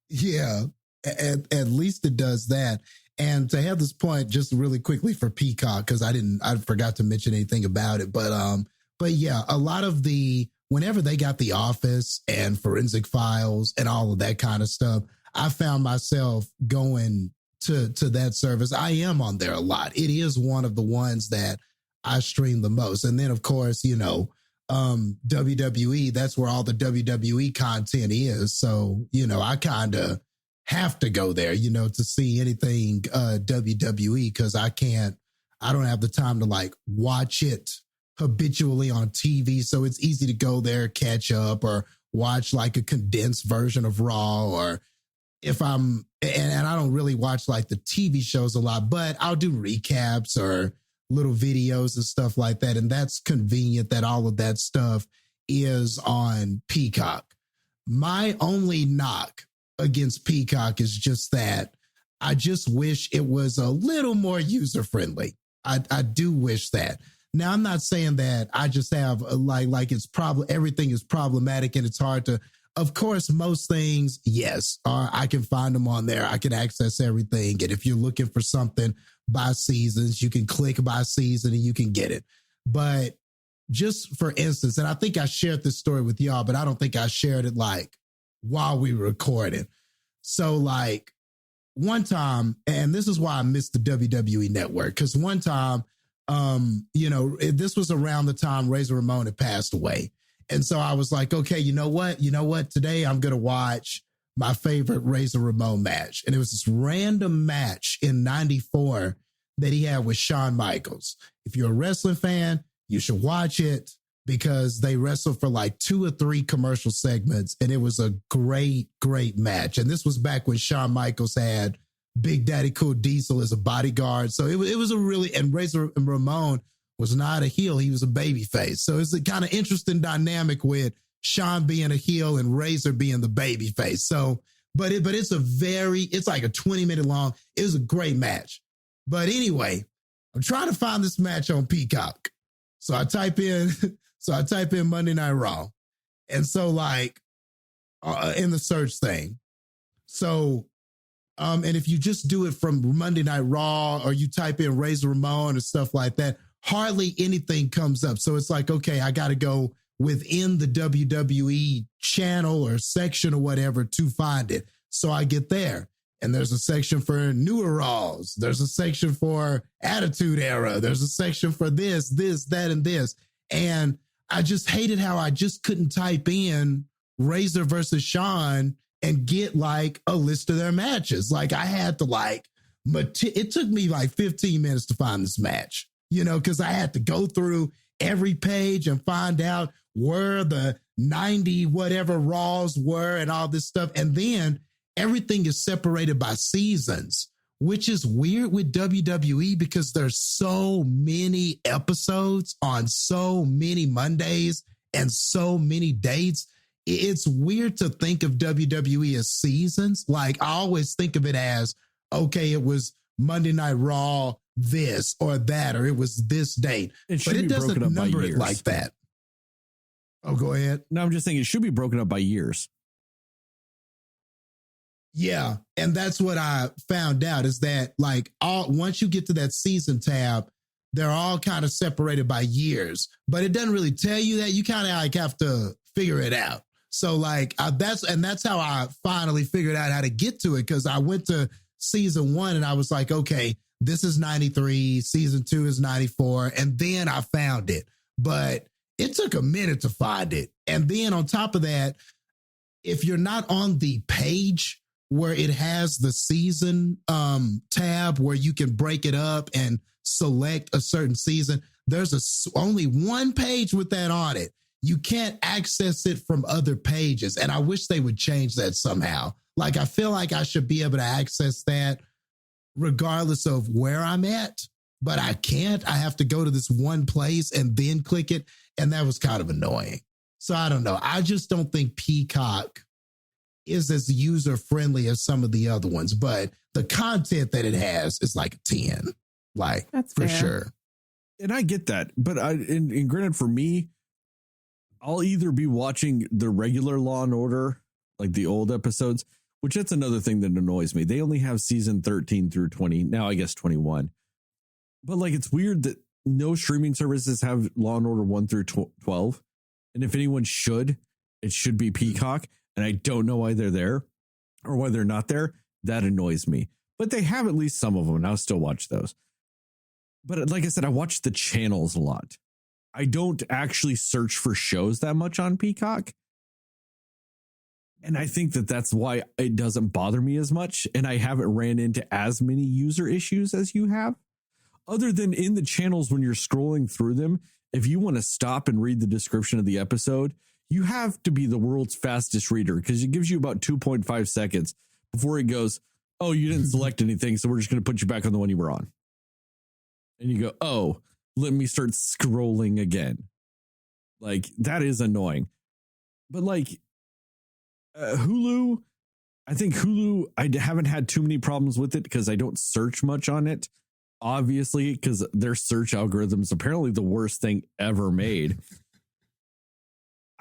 Yeah, at least it does that. And to have this point, just really quickly for Peacock, because I forgot to mention anything about it. But yeah, a lot of whenever they got The Office and Forensic Files and all of that kind of stuff, I found myself going to that service. I am on there a lot. It is one of the ones that I stream the most. And then, of course, WWE, that's where all the WWE content is. So, I kind of have to go there, to see anything WWE, because I don't have the time to like watch it habitually on TV. So it's easy to go there, catch up, or watch like a condensed version of Raw, or if I'm, and I don't really watch like the TV shows a lot, but I'll do recaps or little videos and stuff like that. And that's convenient that all of that stuff is on Peacock. My only knock against Peacock is just that I just wish it was a little more user friendly. I do wish that. Now, I'm not saying that I just have like it's everything is problematic and it's hard to, of course, most things, yes, I can find them on there. I can access everything. And if you're looking for something by seasons, you can click by season and you can get it. But just for instance, and I think I shared this story with y'all, but I don't think I shared it like while we were recording. So like one time, and this is why I missed the WWE Network, because one time, this was around the time Razor Ramon had passed away. And so I was like, okay, you know what? Today I'm going to watch my favorite Razor Ramon match. And it was this random match in 94 that he had with Shawn Michaels. If you're a wrestling fan, you should watch it because they wrestled for like 2 or 3 commercial segments. And it was a great, great match. And this was back when Shawn Michaels had Big Daddy Cool Diesel as a bodyguard. So it was a really, and Razor Ramon was not a heel. He was a baby face. So it's a kind of interesting dynamic with Shawn being a heel and Razor being the baby face. So, but it's it's like a 20-minute long. It was a great match. But anyway, I'm trying to find this match on Peacock. So I type in Monday Night Raw. And so like in the search thing. So, and if you just do it from Monday Night Raw or you type in Razor Ramon or stuff like that, hardly anything comes up. So it's like, okay, I got to go within the WWE channel or section or whatever to find it. So I get there and there's a section for newer Raws. There's a section for Attitude Era. There's a section for this, that, and this. And I just hated how I just couldn't type in Razor versus Shawn and get like a list of their matches. Like I had to it took me like 15 minutes to find this match, because I had to go through every page and find out where the 90 whatever Raws were and all this stuff. And then everything is separated by seasons, which is weird with WWE because there's so many episodes on so many Mondays and so many dates. It's weird to think of WWE as seasons. Like I always think of it as, okay, it was Monday Night Raw, this or that, or it was this date. But it doesn't number it like that. Oh, go ahead. No, I'm just saying it should be broken up by years. Yeah. And that's what I found out is that like once you get to that season tab, they're all kind of separated by years, but it doesn't really tell you that. You kind of like have to figure it out. So like that's how I finally figured out how to get to it. Cause I went to season 1 and I was like, okay, this is 93, season 2 is 94. And then I found it, but it took a minute to find it. And then on top of that, if you're not on the page where it has the season tab where you can break it up and select a certain season, there's only one page with that on it. You can't access it from other pages. And I wish they would change that somehow. Like, I feel like I should be able to access that regardless of where I'm at, but I can't. I have to go to this one place and then click it. And that was kind of annoying. So I don't know. I just don't think Peacock is as user friendly as some of the other ones, but the content that it has is like a 10, like that's for fair. sure. And I get that, but and granted for me, I'll either be watching the regular Law and Order, like the old episodes, which that's another thing that annoys me. They only have season 13 through 20. Now I guess 21, but like, it's weird that no streaming services have Law and Order 1 through 12. And if anyone should, it should be Peacock. And I don't know why they're there or why they're not there. That annoys me, but they have at least some of them and I'll still watch those. But like I said, I watch the channels a lot. I don't actually search for shows that much on Peacock. And I think that that's why it doesn't bother me as much. And I haven't ran into as many user issues as you have. Other than in the channels, when you're scrolling through them, if you want to stop and read the description of the episode, you have to be the world's fastest reader because it gives you about 2.5 seconds before it goes, oh, you didn't select anything, so we're just going to put you back on the one you were on. And you go, oh, let me start scrolling again. Like, that is annoying. But like Hulu, I think Hulu, I haven't had too many problems with it because I don't search much on it. Obviously, because their search algorithm's apparently the worst thing ever made.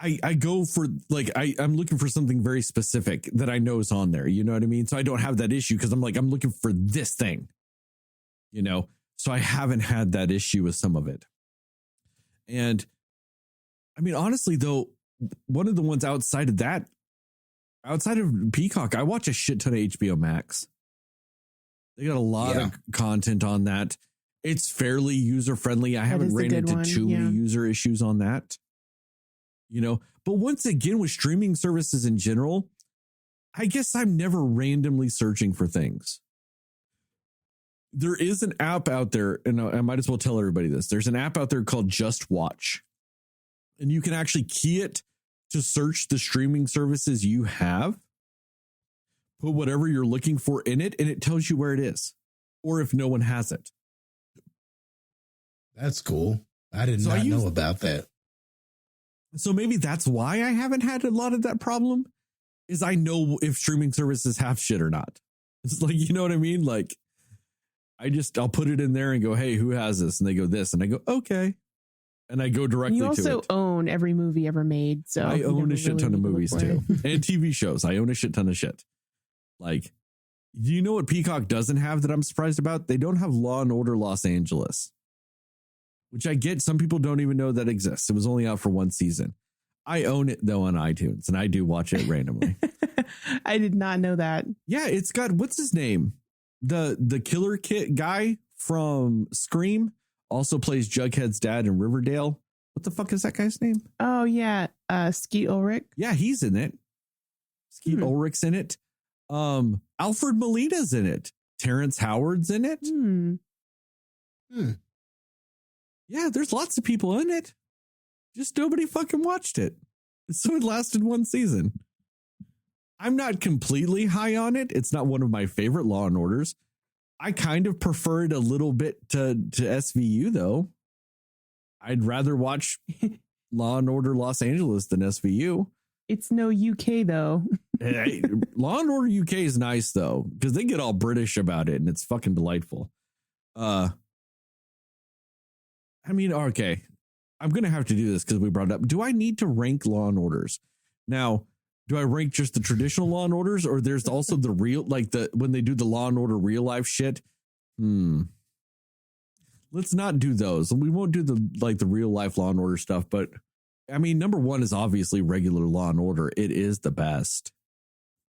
I go for like, I'm looking for something very specific that I know is on there. You know what I mean? So I don't have that issue because I'm looking for this thing, so I haven't had that issue with some of it. And I mean, honestly, though, one of the ones outside of Peacock, I watch a shit ton of HBO Max. They got a lot of content on that. It's fairly user friendly. I haven't ran into too many user issues on that. But once again, with streaming services in general, I guess I'm never randomly searching for things. There is an app out there, and I might as well tell everybody this. There's an app out there called Just Watch, and you can actually key it to search the streaming services you have, put whatever you're looking for in it, and it tells you where it is, or if no one has it. That's cool. I did not know about that. So maybe that's why I haven't had a lot of that problem, is I know if streaming services have shit or not. It's like, you know what I mean? Like, I'll put it in there and go, hey, who has this? And they go this, and I go, okay. And I go directly to it. You also own every movie ever made. So I own a shit ton of movies too. And TV shows. I own a shit ton of shit. Like, you know what Peacock doesn't have that I'm surprised about? They don't have Law and Order Los Angeles, which I get. Some people don't even know that exists. It was only out for one season. I own it though on iTunes, and I do watch it randomly. I did not know that. Yeah, it's got, what's his name? The killer kid guy from Scream also plays Jughead's dad in Riverdale. What the fuck is that guy's name? Oh yeah, Skeet Ulrich. Yeah, he's in it. Skeet Ulrich's in it. Alfred Molina's in it. Terrence Howard's in it. Yeah, there's lots of people in it. Just nobody fucking watched it. So it lasted one season. I'm not completely high on it. It's not one of my favorite Law and Orders. I kind of prefer it a little bit to SVU, though. I'd rather watch Law and Order Los Angeles than SVU. It's no UK, though. Hey, Law and Order UK is nice, though, because they get all British about it, and it's fucking delightful. I mean, okay, I'm going to have to do this because we brought it up. Do I need to rank Law and Orders? Now, do I rank just the traditional Law and Orders, or there's also the real, like when they do the Law and Order real life shit? Let's not do those. We won't do the real life Law and Order stuff, but I mean, number one is obviously regular Law and Order. It is the best.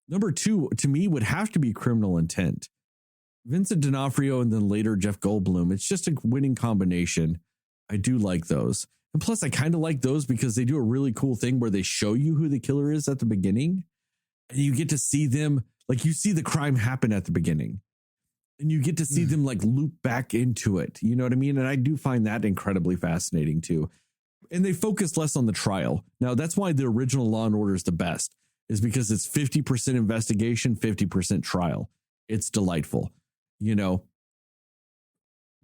Number two, to me, would have to be Criminal Intent. Vincent D'Onofrio and then later Jeff Goldblum. It's just a winning combination. I do like those. And plus, I kind of like those because they do a really cool thing where they show you who the killer is at the beginning. And you get to see them, like you see the crime happen at the beginning. And you get to see them like loop back into it. You know what I mean? And I do find that incredibly fascinating too. And they focus less on the trial. Now, that's why the original Law and Order is the best, is because it's 50% investigation, 50% trial. It's delightful, you know.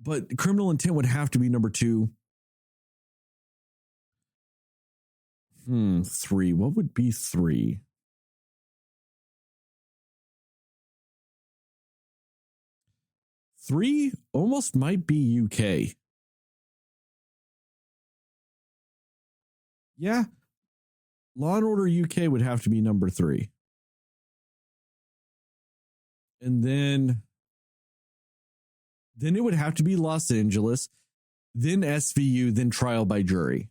But Criminal Intent would have to be number two. 3. What would be 3? Three almost might be UK. Yeah. Law and Order UK would have to be number 3. And then it would have to be Los Angeles, then SVU, then Trial by Jury.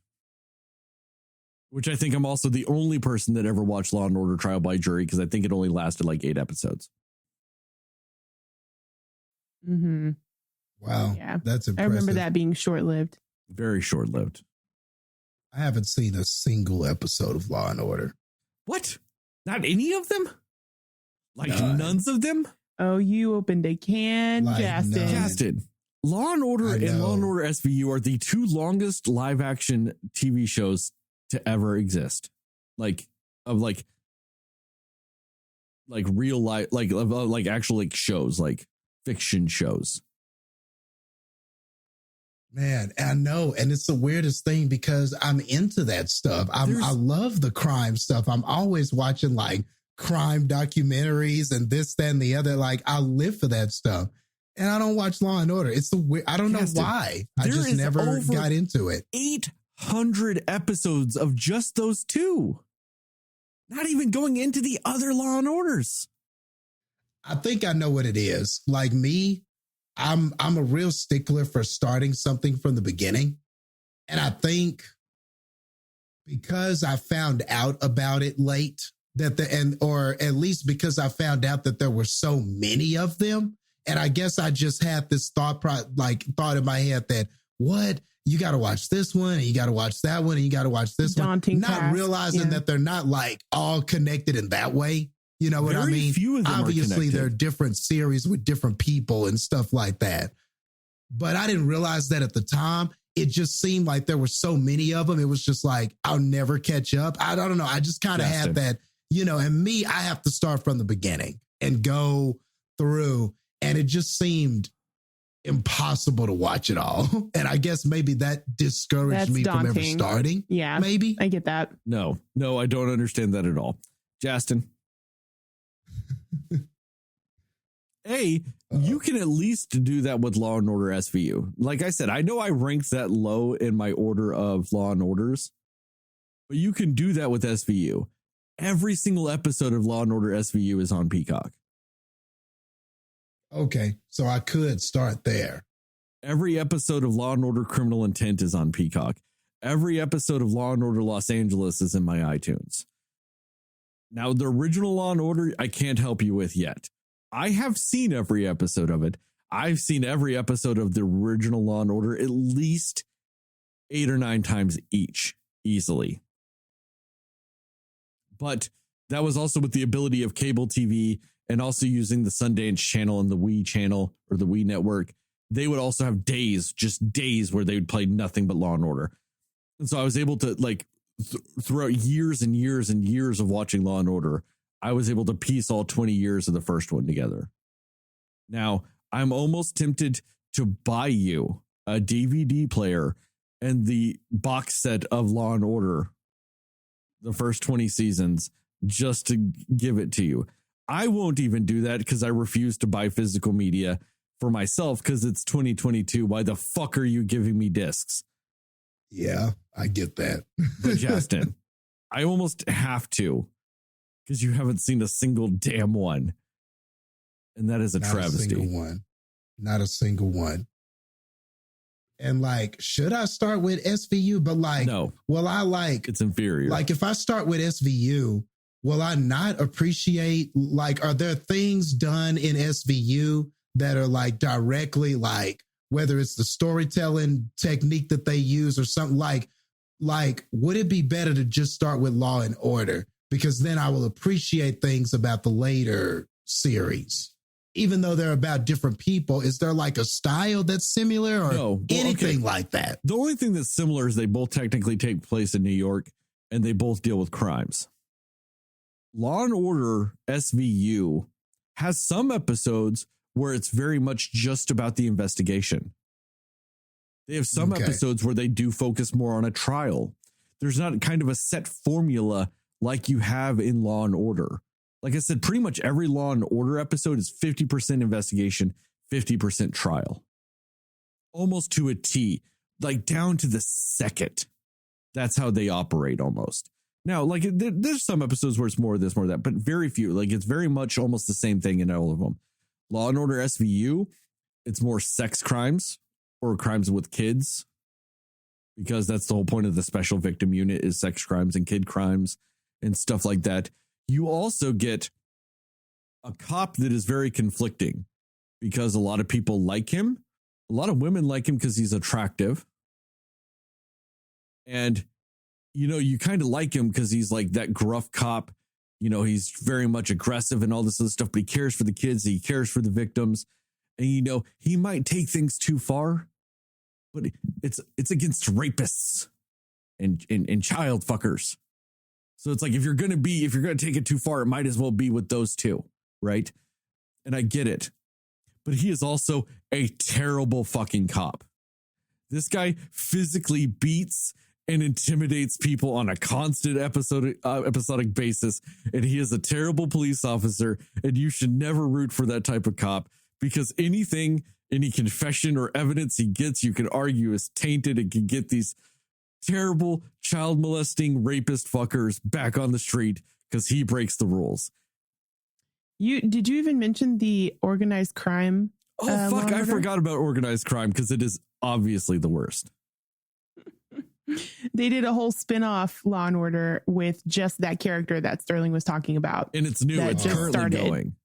Which I think I'm also the only person that ever watched Law and Order Trial by Jury, because I think it only lasted like 8 episodes. Wow. Yeah. That's impressive. I remember that being short-lived. Very short-lived. I haven't seen a single episode of Law and Order. What? Not any of them? Like none of them? Oh, you opened a can, Like Jastin. Jastin. Law and Order and Law and Order SVU are the 2 longest live action TV shows to ever exist. Like real life, like actual like shows, like fiction shows. Man, I know. And it's the weirdest thing because I'm into that stuff. I love the crime stuff. I'm always watching like crime documentaries and this, that, and the other. Like I live for that stuff. And I don't watch Law and Order. It's the weird. I don't know why. I just never got into it. 800 episodes of just those 2. Not even going into the other Law and Orders. I think I know what it is. Like me, I'm a real stickler for starting something from the beginning. And I think because I found out about it late or at least because I found out that there were so many of them. And I guess I just had this thought in my head that you got to watch this one and you got to watch that one and you got to watch this Daunting one. Not task, realizing that they're not like all connected in that way. You know what I Very mean? few of them are Obviously, there are connected. different series with different people and stuff like that. But I didn't realize that at the time. It just seemed like there were so many of them. It was just like, I'll never catch up. I don't know. I just kind of had that, you know, and me, I have to start from the beginning and go through. And it just seemed impossible to watch it all. And I guess maybe that discouraged That's me from ever daunting. starting. Yeah, Maybe. I get that. No, I don't understand that at all. Jastin. You can at least do that with Law and Order SVU. Like I said, I know I ranked that low in my order of Law and Orders, but you can do that with SVU. Every single episode of Law and Order SVU is on Peacock. Okay. So I could start there. Every episode of Law and Order Criminal Intent is on Peacock. Every episode of Law and Order Los Angeles is in my iTunes. Now, the original Law and Order, I can't help you with yet. I have seen every episode of it. I've seen every episode of the original Law and Order at least 8 or 9 times each, easily. But that was also with the ability of cable TV and also using the Sundance channel and the Wii channel or the Wii network. They would also have just days where they would play nothing but Law and Order. And so I was able to, like, throughout years and years and years of watching Law and Order, I was able to piece all 20 years of the first one together. Now, I'm almost tempted to buy you a DVD player and the box set of Law and Order, the first 20 seasons, just to give it to you. I won't even do that because I refuse to buy physical media for myself because it's 2022. Why the fuck are you giving me discs? Yeah, I get that. But Jastin, I almost have to because you haven't seen a single damn one. And that is a travesty. Not a single one. Not a single one. And like, should I start with SVU? But like, no. Well, I like it's inferior. Like, if I start with SVU, will I not appreciate, like, are there things done in SVU that are like directly, like, whether it's the storytelling technique that they use or something like, would it be better to just start with Law and Order? Because then I will appreciate things about the later series, even though they're about different people. Is there like a style that's similar or anything like that? The only thing that's similar is they both technically take place in New York and they both deal with crimes. Law and Order SVU has some episodes where it's very much just about the investigation. They have some episodes where they do focus more on a trial. There's not kind of a set formula like you have in Law and Order. Like I said, pretty much every Law and Order episode is 50% investigation, 50% trial. Almost to a T, like down to the second. That's how they operate almost. Now, like there's some episodes where it's more of this, more of that, but very few. Like it's very much almost the same thing in all of them. Law and Order SVU, it's more sex crimes or crimes with kids, because that's the whole point of the special victim unit is sex crimes and kid crimes and stuff like that. You also get a cop that is very conflicting because a lot of people like him. A lot of women like him because he's attractive. And, you know, you kind of like him because he's like that gruff cop. You know, he's very much aggressive and all this other stuff, but he cares for the kids. He cares for the victims. And, you know, he might take things too far, but it's against rapists and child fuckers. So it's like, if you're going to take it too far, it might as well be with those two. Right. And I get it, but he is also a terrible fucking cop. This guy physically beats and intimidates people on a constant episodic basis. And he is a terrible police officer. And you should never root for that type of cop, because any confession or evidence he gets, you can argue is tainted and can get these terrible child molesting rapist fuckers back on the street because he breaks the rules. Did you even mention the organized crime? Oh, fuck. I forgot about organized crime because it is obviously the worst. They did a whole spin-off Law and Order with just that character that Sterling was talking about. And it's new. It's currently going.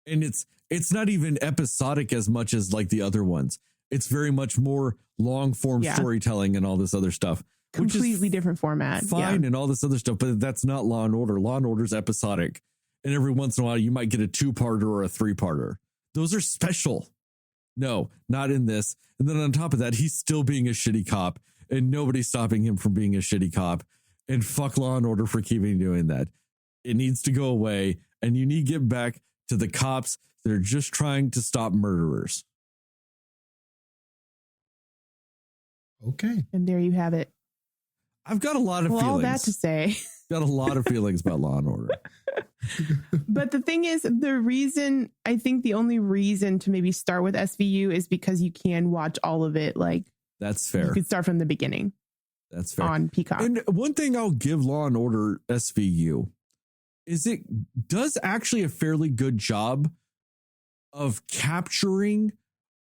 And it's not even episodic as much as like the other ones. It's very much more long form storytelling and all this other stuff. Completely different format. Fine and all this other stuff, but that's not Law and Order. Law and Order's episodic. And every once in a while, you might get a 2-parter or a 3-parter. Those are special. No, not in this. And then on top of that, he's still being a shitty cop and nobody's stopping him from being a shitty cop. And fuck Law and Order for keeping doing that. It needs to go away. And you need to get back to the cops that are just trying to stop murderers. Okay. And there you have it. I've got a lot of feelings. All that to say. Got a lot of feelings about Law and Order. But the thing is, I think the only reason to maybe start with SVU is because you can watch all of it. Like, that's fair. You could start from the beginning. That's fair. On Peacock. And one thing I'll give Law and Order SVU is it does actually a fairly good job of capturing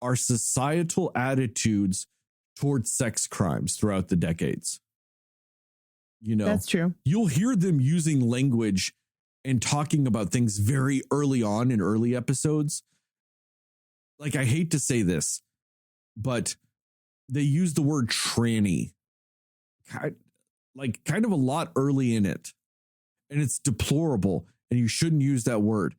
our societal attitudes towards sex crimes throughout the decades. You know, that's true. You'll hear them using language and talking about things very early on in early episodes. Like, I hate to say this, but they use the word tranny kind of a lot early in it. And it's deplorable and you shouldn't use that word.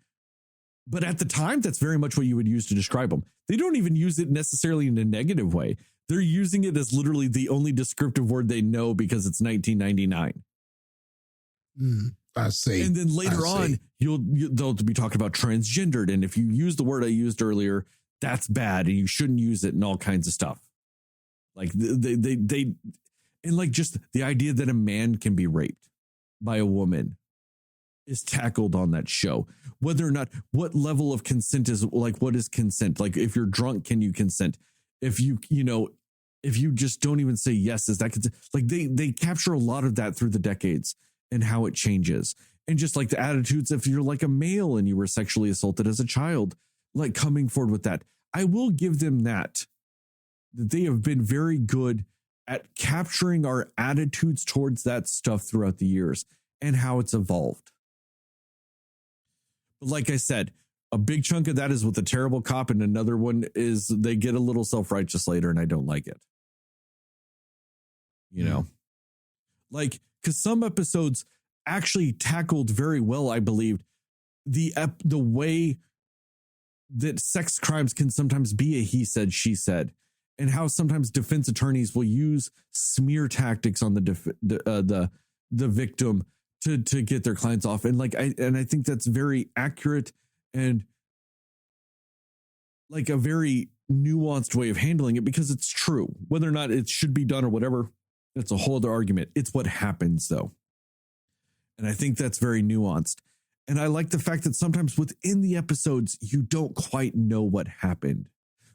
But at the time, that's very much what you would use to describe them. They don't even use it necessarily in a negative way. They're using it as literally the only descriptive word they know because it's 1999. I see. And then later on, they'll be talking about transgendered. And if you use the word I used earlier, that's bad and you shouldn't use it and all kinds of stuff. Like they and like just the idea that a man can be raped by a woman is tackled on that show. Whether or not, what level of consent is, like, what is consent? Like, if you're drunk, can you consent? If you just don't even say yes, is that consent? Like they capture a lot of that through the decades and how it changes. And just like the attitudes, if you're like a male and you were sexually assaulted as a child, like coming forward with that. I will give them that they have been very good at capturing our attitudes towards that stuff throughout the years and how it's evolved. But like I said, a big chunk of that is with a terrible cop, and another one is they get a little self-righteous later, and I don't like it. You know, like, because some episodes actually tackled very well, I believe, the way that sex crimes can sometimes be a he said, she said, and how sometimes defense attorneys will use smear tactics on the victim to get their clients off. And I think that's very accurate and like a very nuanced way of handling it, because it's true. Whether or not it should be done or whatever, that's a whole other argument. It's what happens though. And I think that's very nuanced. And I like the fact that sometimes within the episodes, you don't quite know what happened.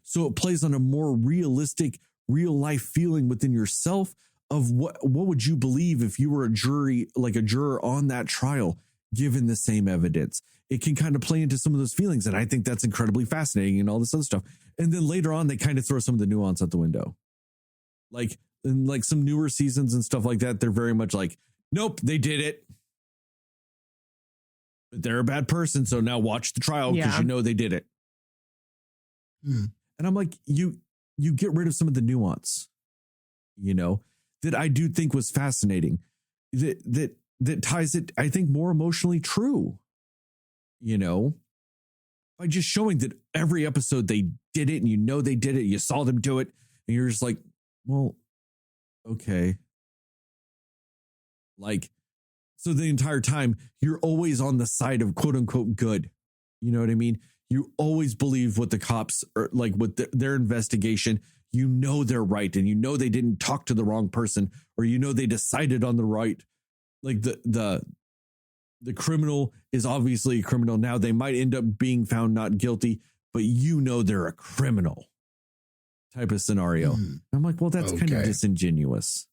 So it plays on a more realistic, real life feeling within yourself of what would you believe if you were a juror on that trial, given the same evidence. It can kind of play into some of those feelings. And I think that's incredibly fascinating and all this other stuff. And then later on, they kind of throw some of the nuance out the window. Like in like some newer seasons and stuff like that, they're very much like, nope, they did it. But they're a bad person. So now watch the trial because you know they did it. And I'm like, you get rid of some of the nuance, you know, that I do think was fascinating, that ties it, I think, more emotionally true, you know, by just showing that every episode they did it and you know they did it, you saw them do it, and you're just like, well, okay. Like, so the entire time you're always on the side of quote unquote good. You know what I mean? You always believe what the cops are like with their investigation. You know they're right, and you know they didn't talk to the wrong person, or you know they decided on the right. Like the criminal is obviously a criminal. Now they might end up being found not guilty, but you know they're a criminal type of scenario. I'm like, well, that's kind of disingenuous.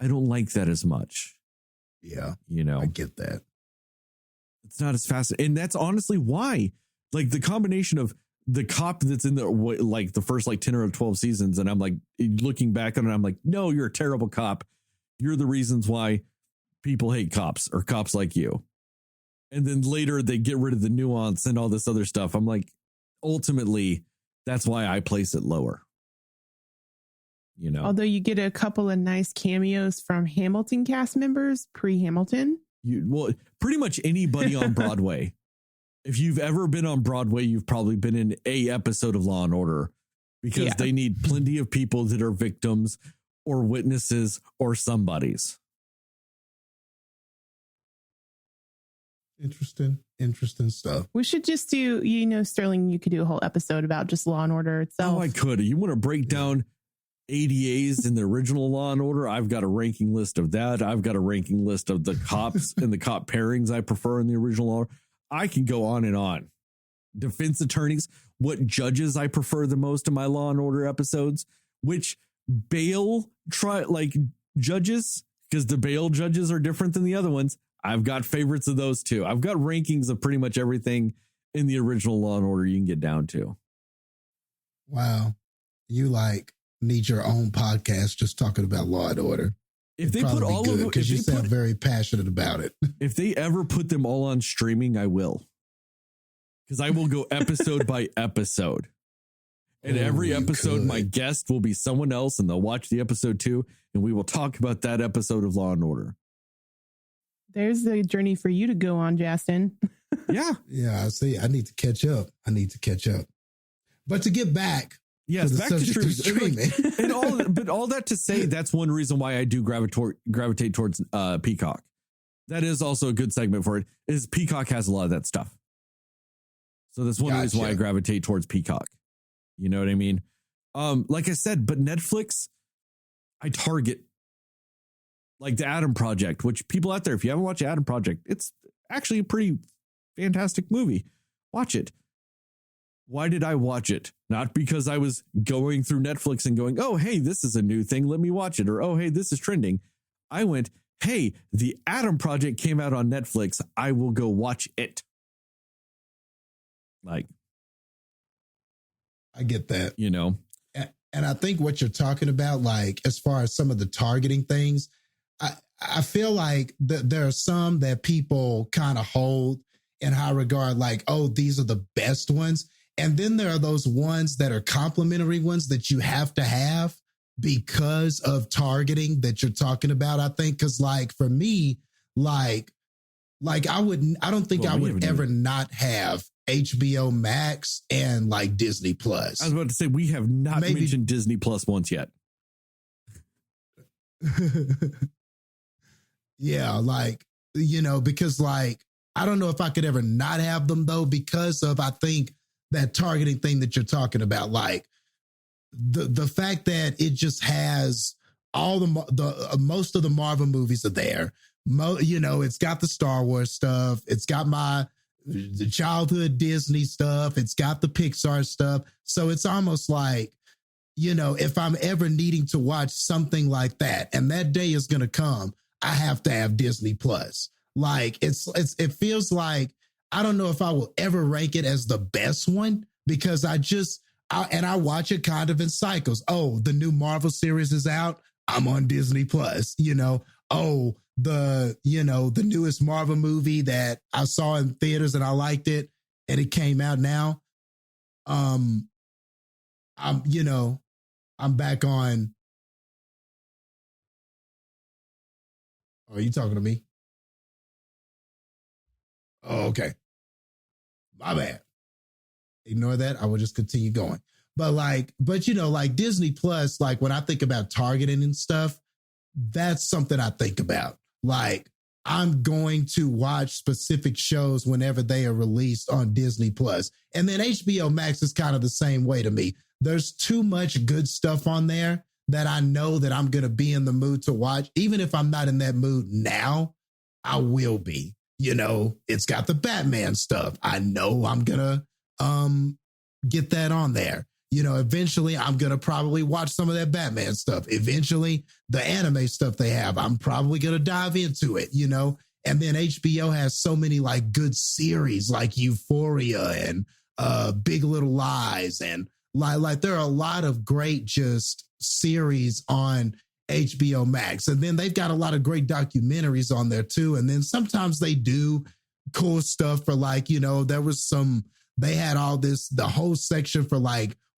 I don't like that as much. Yeah, you know, I get that. It's not as fast, and that's honestly why. Like the combination of the cop that's in the first 10 or 12 seasons. And I'm like, looking back on it, I'm like, no, you're a terrible cop. You're the reasons why people hate cops or cops like you. And then later they get rid of the nuance and all this other stuff. I'm like, ultimately, that's why I place it lower. You know, although you get a couple of nice cameos from Hamilton cast members pre-Hamilton. Pretty much anybody on Broadway. if you've ever been on Broadway, you've probably been in a episode of Law and Order, because they need plenty of people that are victims or witnesses or somebodies. Interesting stuff. We should just do, Sterling, you could do a whole episode about just Law and Order itself. Oh, I could. You want to break down ADAs in the original Law and Order? I've got a ranking list of that. I've got a ranking list of the cops and the cop pairings I prefer in the original Law. I can go on and on. Defense attorneys, what judges I prefer the most in my Law and Order episodes, which bail judges, because the bail judges are different than the other ones. I've got favorites of those too. I've got rankings of pretty much everything in the original Law and Order you can get down to. Wow. You need your own podcast just talking about Law and Order. If they put all of them, because you sound very passionate about it. If they ever put them all on streaming, I will. Because I will go episode by episode. And every episode, my guest will be someone else, and they'll watch the episode too, and we will talk about that episode of Law and Order. There's the journey for you to go on, Jastin. Yeah. Yeah, I see. I need to catch up. But to get back, yes, back to streaming. But all that to say, that's one reason why I do gravitate towards Peacock. That is also a good segment for it, is Peacock has a lot of that stuff. So that's one reason why I gravitate towards Peacock. You know what I mean? Like I said, but Netflix, I target like the Adam Project, which people out there, if you haven't watched Adam Project, it's actually a pretty fantastic movie. Watch it. Why did I watch it? Not because I was going through Netflix and going, oh, hey, this is a new thing. Let me watch it. Or, oh, hey, this is trending. I went, hey, the Adam Project came out on Netflix. I will go watch it. I get that. And I think what you're talking about, as far as some of the targeting things, I feel like there are some that people kind of hold in high regard, oh, these are the best ones. And then there are those ones that are complimentary ones that you have to have because of targeting that you're talking about. I think, because for me, I don't think I would ever not have HBO Max and Disney Plus. I was about to say, we have not mentioned Disney Plus once yet. Yeah, because I don't know if I could ever not have them though, because of, I think, that targeting thing that you're talking about, the fact that it just has all the most of the Marvel movies are there. It's got the Star Wars stuff. It's got the childhood Disney stuff. It's got the Pixar stuff. So it's almost if I'm ever needing to watch something like that, and that day is going to come, I have to have Disney Plus. It feels like, I don't know if I will ever rank it as the best one, because I watch it kind of in cycles. Oh, the new Marvel series is out. I'm on Disney Plus. Oh, the newest Marvel movie that I saw in theaters and I liked it, and it came out now. I'm back on. Are you talking to me? Oh, okay. My bad. Ignore that. I will just continue going. But Disney Plus, when I think about targeting and stuff, that's something I think about. I'm going to watch specific shows whenever they are released on Disney Plus. And then HBO Max is kind of the same way to me. There's too much good stuff on there that I know that I'm going to be in the mood to watch. Even if I'm not in that mood now, I will be. It's got the Batman stuff. I know I'm going to get that on there. Eventually I'm going to probably watch some of that Batman stuff. Eventually the anime stuff they have, I'm probably going to dive into it, and then HBO has so many good series like Euphoria and Big Little Lies. And there are a lot of great just series on HBO Max. And then they've got a lot of great documentaries on there too. And then sometimes they do cool stuff for there was they had the whole section for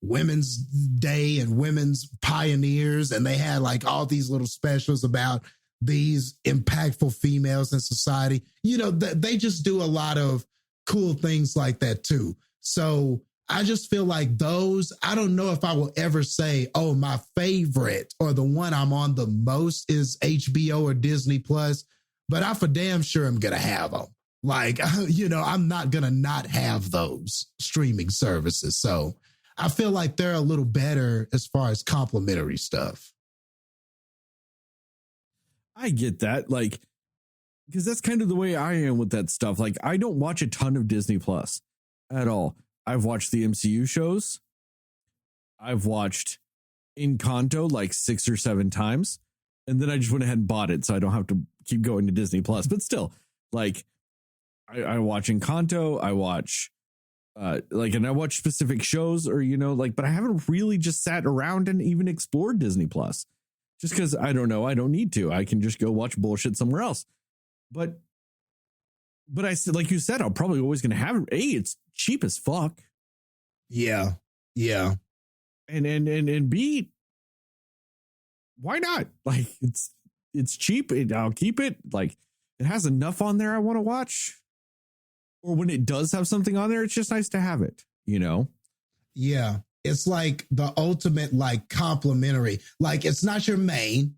Women's Day and women's pioneers. And they had all these little specials about these impactful females in society. They just do a lot of cool things like that too. So I just feel like those, I don't know if I will ever say, oh, my favorite or the one I'm on the most is HBO or Disney Plus, but I for damn sure am going to have them. Like, I'm not going to not have those streaming services. So I feel like they're a little better as far as complimentary stuff. I get that. Like, because that's kind of the way I am with that stuff. Like, I don't watch a ton of Disney Plus at all. I've watched the MCU shows. I've watched Encanto like 6 or 7 times. And then I just went ahead and bought it so I don't have to keep going to Disney Plus. But still, like, I watch Encanto. I watch, and I watch specific shows or, but I haven't really just sat around and even explored Disney Plus. Just because I don't know. I don't need to. I can just go watch bullshit somewhere else. But I said, like you said, I'm probably always going to have it. A, it's cheap as fuck. Yeah. Yeah. And B, why not? Like, it's cheap. I'll keep it. Like, it has enough on there I want to watch. Or when it does have something on there, it's just nice to have it, Yeah. It's like the ultimate, like, complimentary. Like, it's not your main,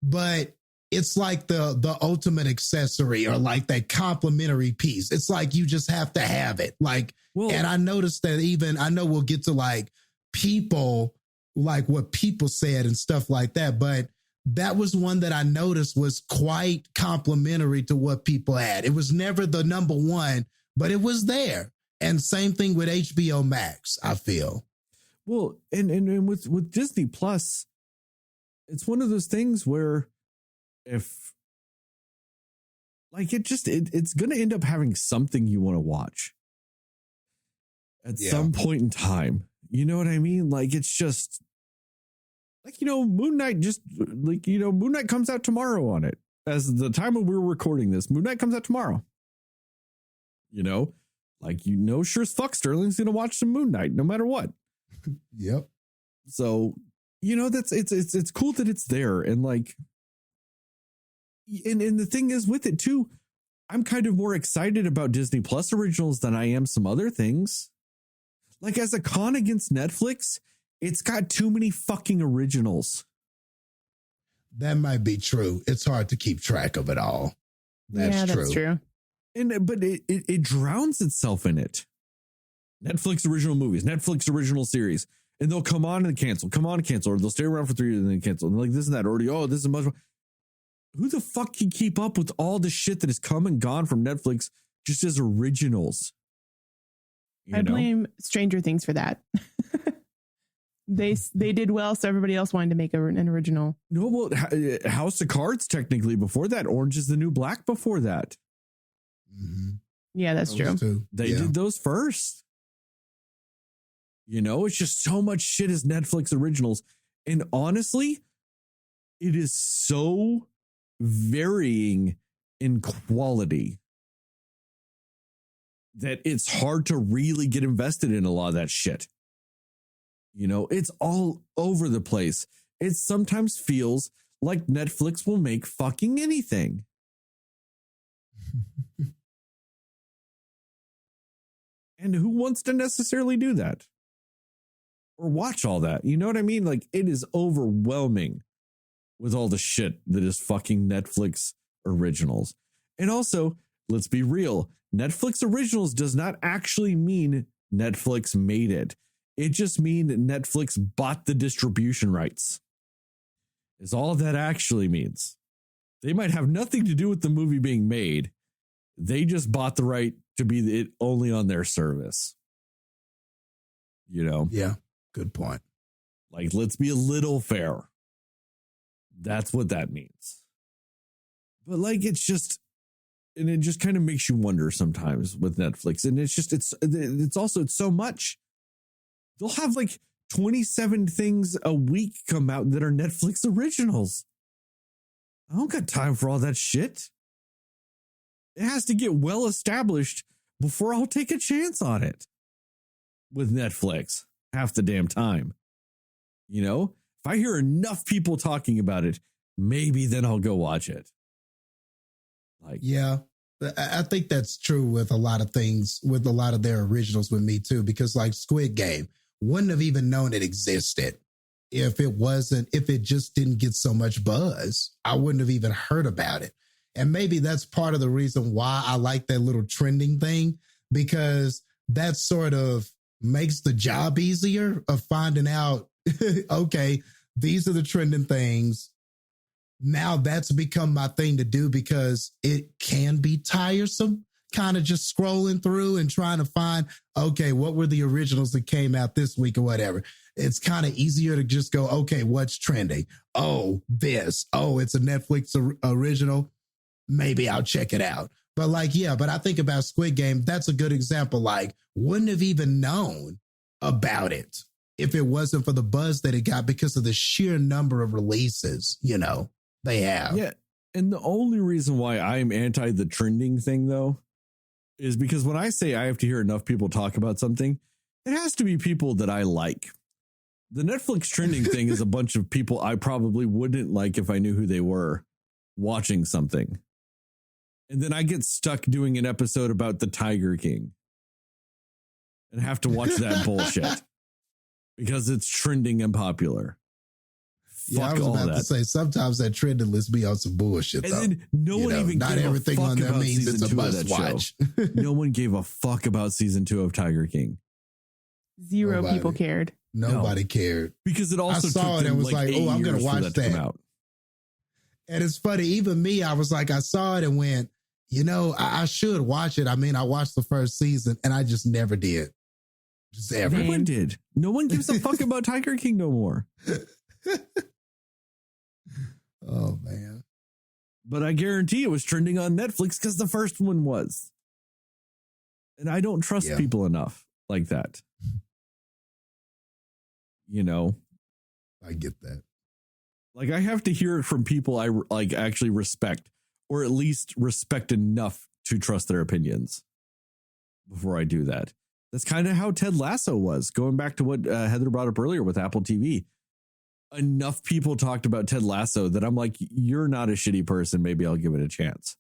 but it's like the ultimate accessory or like that complimentary piece. It's like you just have to have it. Like, and I noticed that I know we'll get to like people, like what people said and stuff like that, but that was one that I noticed was quite complimentary to what people had. It was never the number one, but it was there. And same thing with HBO Max, I feel. Well, and with Disney Plus, it's one of those things where if like it's going to end up having something you want to watch at some point in time. You know what I mean? Like, it's just like, Moon Knight Moon Knight comes out tomorrow on it. As the time when we're recording this, Moon Knight comes out tomorrow. Sure as fuck Sterling's going to watch some Moon Knight no matter what. Yep. So, that's it's cool that it's there. And like, and the thing is with it too, I'm kind of more excited about Disney Plus originals than I am some other things. Like, as a con against Netflix, it's got too many fucking originals. That might be true. It's hard to keep track of it all. That's true. But it drowns itself in it. Netflix original movies, Netflix original series, and they'll come on and cancel, or they'll stay around for 3 years and then cancel. And like, this and that already. Oh, this is much more. Who the fuck can keep up with all the shit that has come and gone from Netflix just as originals? I blame Stranger Things for that. They did well, so everybody else wanted to make an original. No, well, House of Cards technically before that. Orange is the New Black before that. Mm-hmm. Yeah, that's true. They did those first. It's just so much shit as Netflix originals. And honestly, it is so varying in quality that it's hard to really get invested in a lot of that shit. It's all over the place. It sometimes feels like Netflix will make fucking anything. And who wants to necessarily do that? Or watch all that? You know what I mean? Like, it is overwhelming with all the shit that is fucking Netflix originals. And also, let's be real. Netflix originals does not actually mean Netflix made it. It just means that Netflix bought the distribution rights. Is all that actually means. They might have nothing to do with the movie being made. They just bought the right to be it only on their service. Yeah, good point. Like, let's be a little fair. That's what that means. But like, it's just, and it just kind of makes you wonder sometimes with Netflix. And it's also so much. They'll have like 27 things a week come out that are Netflix originals. I don't got time for all that shit. It has to get well established before I'll take a chance on it with Netflix half the damn time. If I hear enough people talking about it, maybe then I'll go watch it. Like, yeah, I think that's true with a lot of things, with a lot of their originals with me too, because like Squid Game wouldn't have even known it existed if it just didn't get so much buzz. I wouldn't have even heard about it. And maybe that's part of the reason why I like that little trending thing, because that sort of makes the job easier of finding out, okay, these are the trending things. Now that's become my thing to do because it can be tiresome, kind of just scrolling through and trying to find, okay, what were the originals that came out this week or whatever. It's kind of easier to just go, okay, what's trending? Oh, this. Oh, it's a Netflix original. Maybe I'll check it out. But but I think about Squid Game. That's a good example. Like, wouldn't have even known about it if it wasn't for the buzz that it got because of the sheer number of releases, they have. Yeah. And the only reason why I'm anti the trending thing, though, is because when I say I have to hear enough people talk about something, it has to be people that I like. The Netflix trending thing is a bunch of people I probably wouldn't like if I knew who they were watching something. And then I get stuck doing an episode about the Tiger King and have to watch that bullshit because it's trending and popular. Yeah, I was about to say, sometimes that trending list be on some bullshit, and though. Then no one even not gave everything a fuck on there about means it's a must watch. No one gave a fuck about season 2 of Tiger King. Zero people cared. Nobody cared. Because it also I saw took it and was like, oh, I'm going to watch that. Out. And it's funny, even me, I was like, I saw it and went, I should watch it. I mean, I watched the first season and I just never did. Just ever. No one did. No one gives a fuck about Tiger King no more. Oh, man. But I guarantee it was trending on Netflix because the first one was. And I don't trust people enough like that. I get that. Like, I have to hear it from people I actually respect, or at least respect enough to trust their opinions before I do that. That's kind of how Ted Lasso was, going back to what Heather brought up earlier with Apple TV. Enough people talked about Ted Lasso that I'm like, you're not a shitty person. Maybe I'll give it a chance.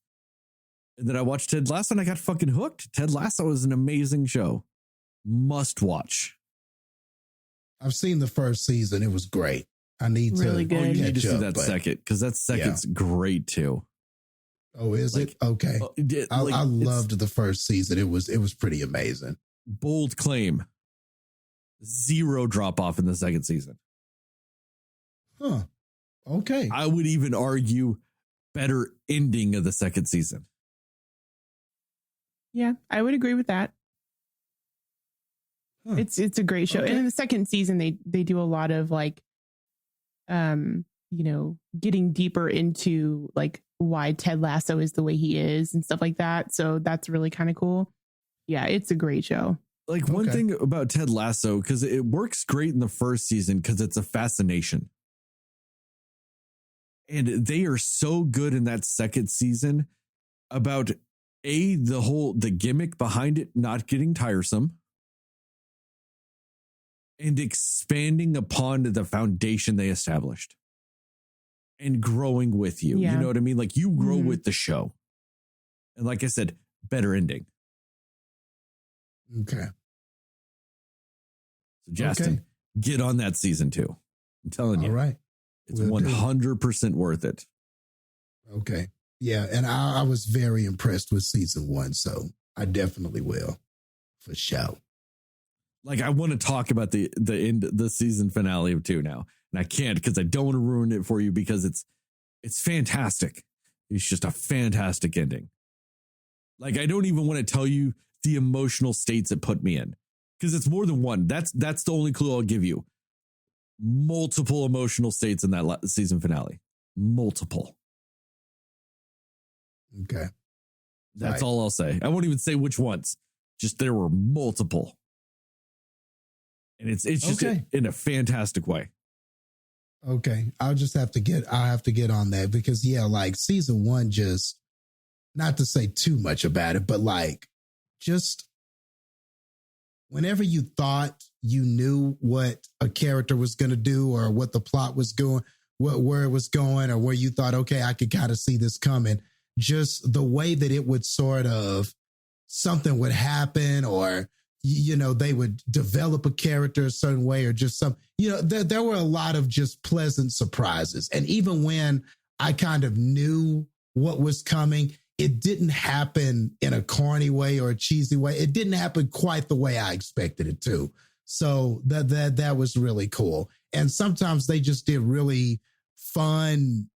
And then I watched Ted Lasso and I got fucking hooked. Ted Lasso is an amazing show. Must watch. I've seen the first season. It was great. I need really to good. Oh, you need to catch see up, that second, because that second's great too. Oh, is it? Okay. I loved the first season. It was pretty amazing. Bold claim. 0 drop off in the second season. Huh. Okay. I would even argue better ending of the second season. Yeah, I would agree with that. Huh. It's a great show. Okay. And in the second season, they do a lot of getting deeper into like why Ted Lasso is the way he is and stuff like that. So that's really kind of cool. Yeah, it's a great show. Like one thing about Ted Lasso, because it works great in the first season because it's a fascination. And they are so good in that second season about the gimmick behind it not getting tiresome and expanding upon the foundation they established and growing with you. Yeah. You know what I mean? Like you grow with the show. And like I said, better ending. Okay. So Jastin, get on that season 2. I'm telling you. All right. It's 100% worth it. Okay. Yeah. And I was very impressed with season 1. So I definitely will for sure. Like I want to talk about the end, the season finale of 2 now. And I can't because I don't want to ruin it for you because it's fantastic. It's just a fantastic ending. Like I don't even want to tell you the emotional states it put me in because it's more than one. That's the only clue I'll give you. Multiple emotional states in that season finale. Multiple. Okay. That's all I'll say. I won't even say which ones. Just there were multiple. And it's just in a fantastic way. Okay. I'll have to get on that because like season 1, just not to say too much about it, but like just whenever you thought you knew what a character was going to do or what the plot was going, where it was going, or where you thought, okay, I could kind of see this coming. just the way that it would sort of, something would happen, or, you know, they would develop a character a certain way, or just some, you know, there were a lot of just pleasant surprises. And even when I kind of knew what was coming, it didn't happen in a corny way or a cheesy way. It didn't happen quite the way I expected it to. So that was really cool. And sometimes they just did really fun,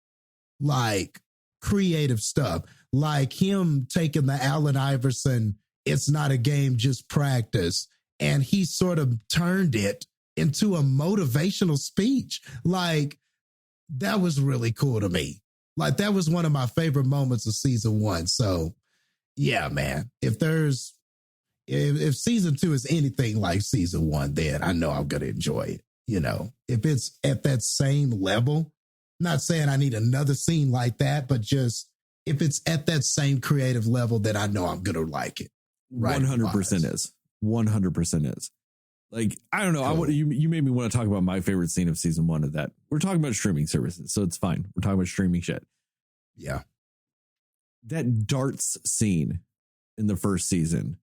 like creative stuff, like him taking the Allen Iverson, it's not a game, just practice. And he sort of turned it into a motivational speech. Like, that was really cool to me. Like, that was one of my favorite moments of season 1. So yeah, man, if season 2 is anything like season 1, then I know I'm going to enjoy it. You know, if it's at that same level, not saying I need another scene like that, but just if it's at that same creative level, then I know I'm going to like it. Right. 100% is. 100% is. Like, I don't know. Cool. You made me want to talk about my favorite scene of season 1 of that. We're talking about streaming services, so it's fine. We're talking about streaming shit. Yeah. That darts scene in the first season.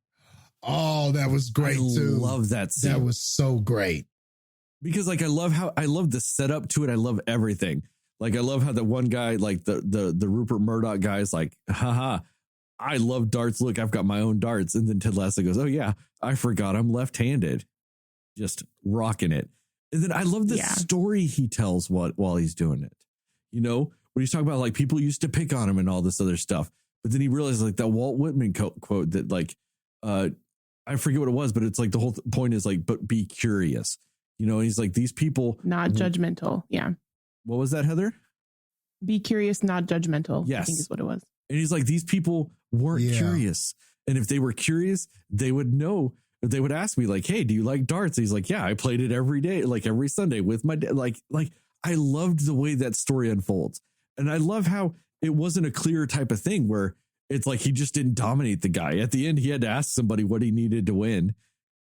Oh, that was great too. I love that scene. That was so great. Because like I love the setup to it. I love everything. Like I love how that one guy, like the Rupert Murdoch guy is like, haha, I love darts. Look, I've got my own darts. And then Ted Lasso goes, oh yeah, I forgot I'm left-handed. Just rocking it. And then I love the story he tells while he's doing it. You know, when he's talking about like people used to pick on him and all this other stuff. But then he realized like that Walt Whitman quote that like, I forget what it was, but it's like the whole point is like, but be curious. You know, and he's like, these people. Not judgmental. Yeah. What was that, Heather? Be curious, not judgmental. Yes. I think is what it was. And he's like, these people weren't curious. And if they were curious, they would know. They would ask me like, hey, do you like darts? And he's like, yeah, I played it every day, like every Sunday with my dad. Like I loved the way that story unfolds. And I love how it wasn't a clear type of thing where it's like he just didn't dominate the guy. At the end, he had to ask somebody what he needed to win.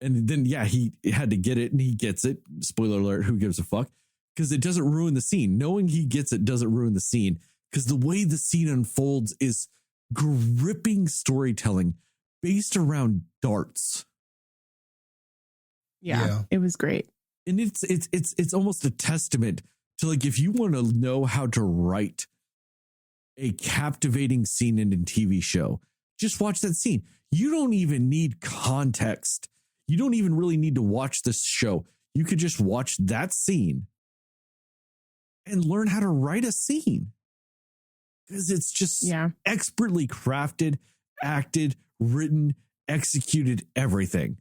And then, yeah, he had to get it and he gets it. Spoiler alert, who gives a fuck? Because it doesn't ruin the scene. Knowing he gets it doesn't ruin the scene. Because the way the scene unfolds is gripping storytelling based around darts. Yeah, it was great. And it's almost a testament to like, if you want to know how to write a captivating scene in a TV show, just watch that scene. You don't even need context. You don't even really need to watch this show. You could just watch that scene and learn how to write a scene. Because it's just expertly crafted, acted, written, executed, everything.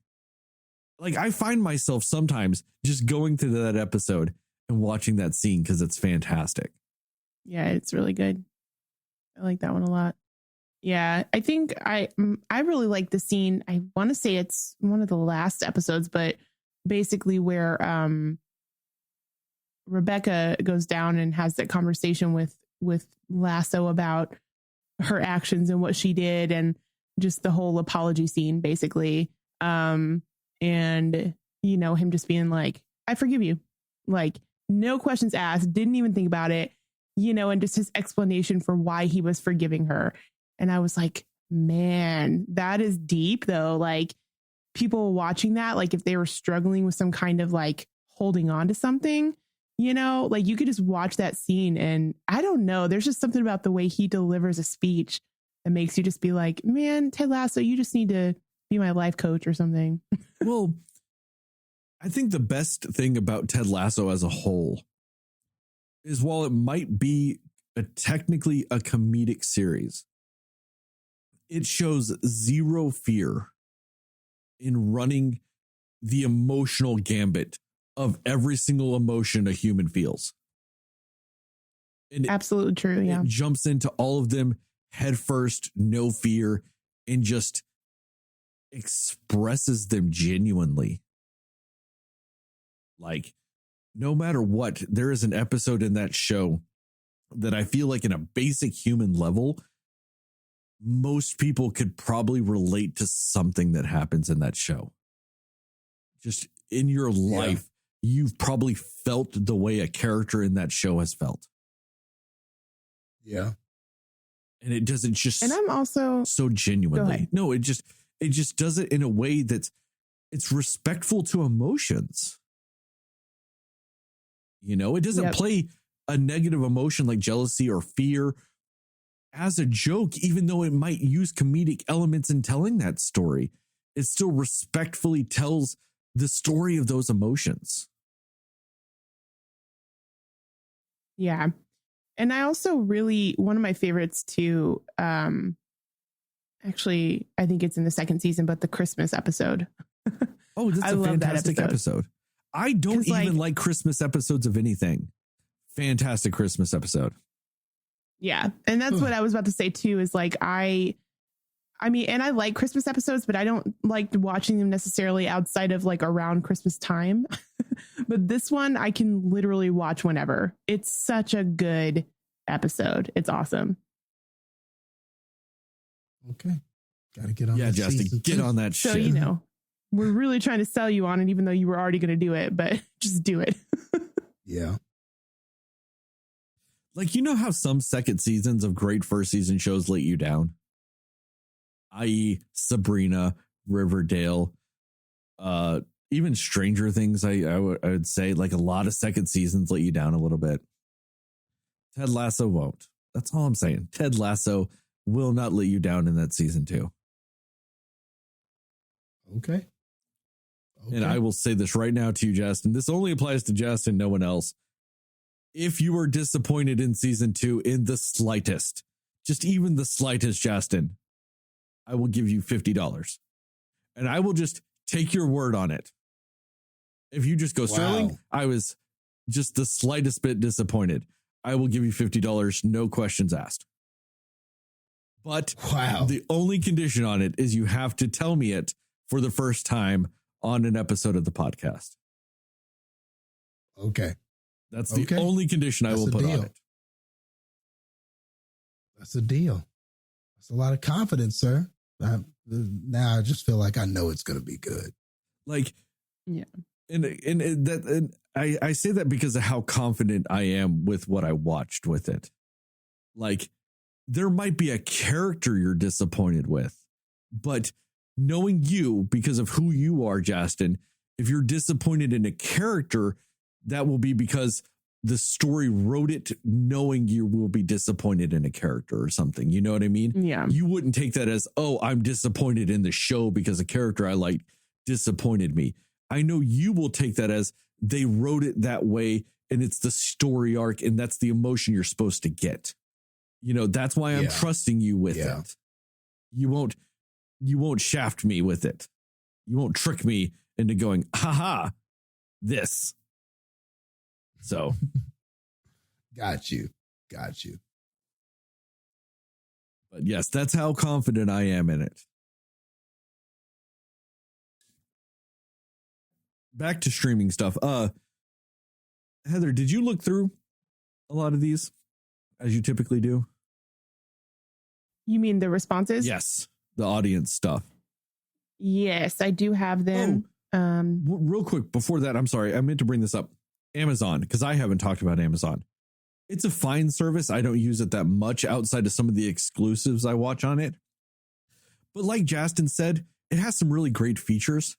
Like I find myself sometimes just going through that episode and watching that scene because it's fantastic. Yeah, it's really good. I like that one a lot. Yeah, I think I really like the scene. I want to say it's one of the last episodes, but basically where Rebecca goes down and has that conversation with Lasso about her actions and what she did and just the whole apology scene, basically. And, you know, him just being like, I forgive you. Like, no questions asked, didn't even think about it, you know, and just his explanation for why he was forgiving her. And I was like, man, that is deep, though. Like, people watching that, like, if they were struggling with some kind of like holding on to something, you know, like you could just watch that scene. And I don't know, there's just something about the way he delivers a speech that makes you just be like, man, Ted Lasso, you just need to be my life coach or something. Well, I think the best thing about Ted Lasso as a whole is while it might be technically a comedic series, it shows zero fear in running the emotional gambit of every single emotion a human feels. And absolutely true. Yeah. It jumps into all of them head first, no fear, and just expresses them genuinely. Like, no matter what, there is an episode in that show that I feel like in a basic human level, most people could probably relate to something that happens in that show. Just in your life, you've probably felt the way a character in that show has felt. Yeah. And it doesn't just, And I'm also so Go genuinely. ahead. No, it just does it in a way that's it's respectful to emotions. You know, it doesn't Yep. play a negative emotion like jealousy or fear as a joke, even though it might use comedic elements in telling that story. It still respectfully tells the story of those emotions. Yeah. And I also really, one of my favorites too, actually, I think it's in the second season, but the Christmas episode. Oh, that's I a love that fantastic episode. I don't 'Cause, even like- like Christmas episodes of anything. Fantastic Christmas episode. Yeah. And that's what I was about to say too, is like, I mean, and I like Christmas episodes, but I don't like watching them necessarily outside of like around Christmas time. But this one I can literally watch whenever. It's such a good episode. It's awesome. Okay. Got to get on Yeah, that Justin, season get two. on that So, shit. you know, we're really trying to sell you on it, even though you were already going to do it, but just do it. Yeah. Like, you know how some second seasons of great first season shows let you down? I.e. Sabrina, Riverdale, even Stranger Things, I would say, like a lot of second seasons let you down a little bit. Ted Lasso won't. That's all I'm saying. Ted Lasso will not let you down in that season 2. Okay. And I will say this right now to you, Jastin. This only applies to Jastin, no one else. If you are disappointed in season 2 in the slightest, just even the slightest, Jastin, I will give you $50. And I will just take your word on it. If you just go, Sterling, Wow. I was just the slightest bit disappointed, I will give you $50, no questions asked. But Wow. the only condition on it is you have to tell me it for the first time on an episode of the podcast. Okay. That's the Okay. only condition I That's will the put on deal. it. That's a deal. That's a lot of confidence, sir. Now I just feel like I know it's going to be good. Like, Yeah. and I say that because of how confident I am with what I watched with it. Like, there might be a character you're disappointed with, but knowing you because of who you are, Jastin, if you're disappointed in a character, that will be because the story wrote it knowing you will be disappointed in a character or something. You know what I mean? Yeah. You wouldn't take that as, oh, I'm disappointed in the show because a character I liked disappointed me. I know you will take that as they wrote it that way and it's the story arc and that's the emotion you're supposed to get. You know, that's why I'm Yeah. trusting you with Yeah. it. You won't shaft me with it. You won't trick me into going, haha, this. So Got you. but yes, that's how confident I am in it. Back to streaming stuff. Heather, did you look through a lot of these as you typically do? You mean the responses? Yes, the audience stuff. Yes, I do have them. Real quick before that, I'm sorry, I meant to bring this up. Amazon, because I haven't talked about Amazon. It's a fine service. I don't use it that much outside of some of the exclusives I watch on it. But like Jastin said, it has some really great features.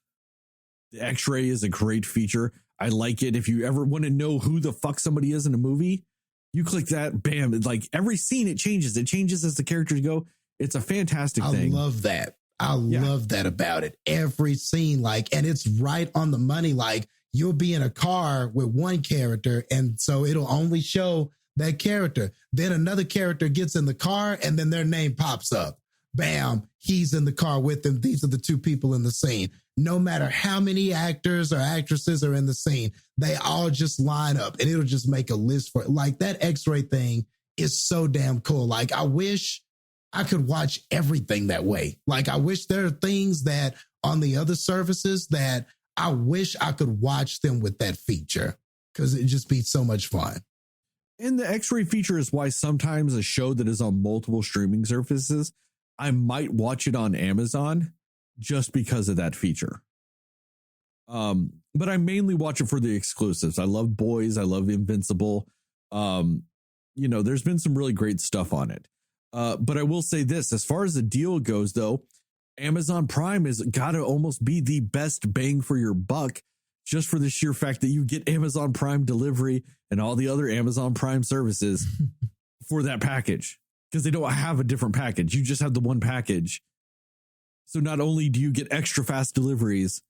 The X-ray is a great feature. I like it. If you ever want to know who the fuck somebody is in a movie, you click that, bam, it's like every scene it changes. It changes as the characters go. It's a fantastic thing. I love that. I Yeah. love that about it. Every scene, like, and it's right on the money. Like, you'll be in a car with one character, and so it'll only show that character. Then another character gets in the car, and then their name pops up. Bam, he's in the car with them. These are the two people in the scene. No matter how many actors or actresses are in the scene, they all just line up, and it'll just make a list for it. Like, that X-ray thing is so damn cool. Like, I wish I could watch everything that way. Like, I wish there are things that on the other services that I wish I could watch them with that feature, because it'd just be so much fun. And the X-ray feature is why sometimes a show that is on multiple streaming services, I might watch it on Amazon just because of that feature. But I mainly watch it for the exclusives. I love Boys. I love Invincible. You know, there's been some really great stuff on it. But I will say this, as far as the deal goes, though, Amazon Prime has got to almost be the best bang for your buck, just for the sheer fact that you get Amazon Prime delivery and all the other Amazon Prime services for that package, because they don't have a different package. You just have the one package. So not only do you get extra fast deliveries,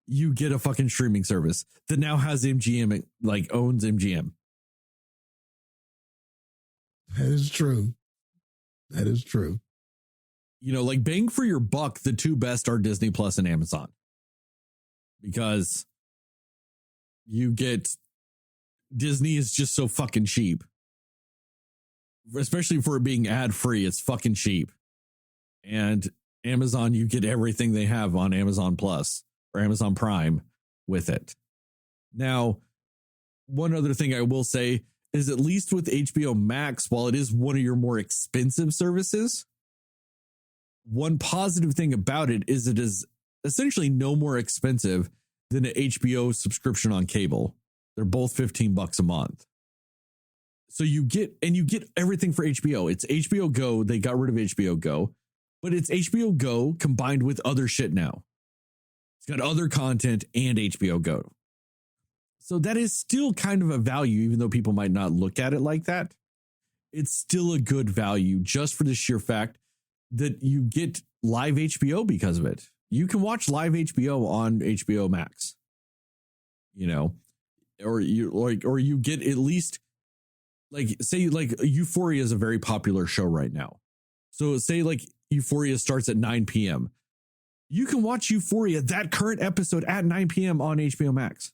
you get a fucking streaming service that now has MGM, like owns MGM. That is true. That is true. You know, like bang for your buck, the two best are Disney Plus and Amazon, because you get Disney is just so fucking cheap, especially for it being ad free. It's fucking cheap. And Amazon, you get everything they have on Amazon Plus or Amazon Prime with it. Now, one other thing I will say is, at least with HBO Max, while it is one of your more expensive services, one positive thing about it is it is essentially no more expensive than an HBO subscription on cable. They're both $15 a month. So you get everything for HBO. It's HBO Go. They got rid of HBO Go, but it's HBO Go combined with other shit now. It's got other content and HBO Go. So that is still kind of a value, even though people might not look at it like that. It's still a good value just for the sheer fact that you get live HBO because of it. You can watch live HBO on HBO Max, you know, or you get at least, like, say, like Euphoria is a very popular show right now. So say like Euphoria starts at 9 p.m. You can watch Euphoria, that current episode, at 9 p.m. on HBO Max.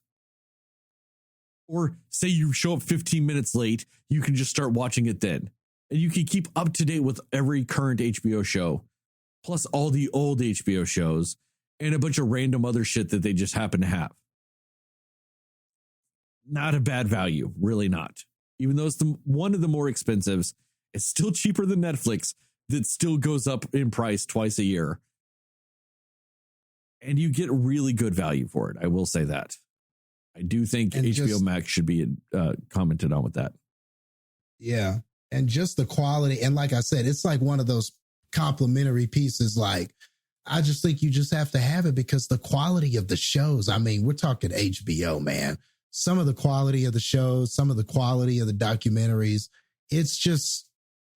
Or say you show up 15 minutes late, you can just start watching it then. And you can keep up to date with every current HBO show, plus all the old HBO shows and a bunch of random other shit that they just happen to have. Not a bad value, really not. Even though it's one of the more expensives, it's still cheaper than Netflix, that still goes up in price twice a year. And you get really good value for it. I will say that. I do think HBO Max should be commented on with that. Yeah. And just the quality. And like I said, it's like one of those complimentary pieces. Like, I just think you just have to have it because the quality of the shows, I mean, we're talking HBO, man. Some of the quality of the shows, some of the quality of the documentaries, it's just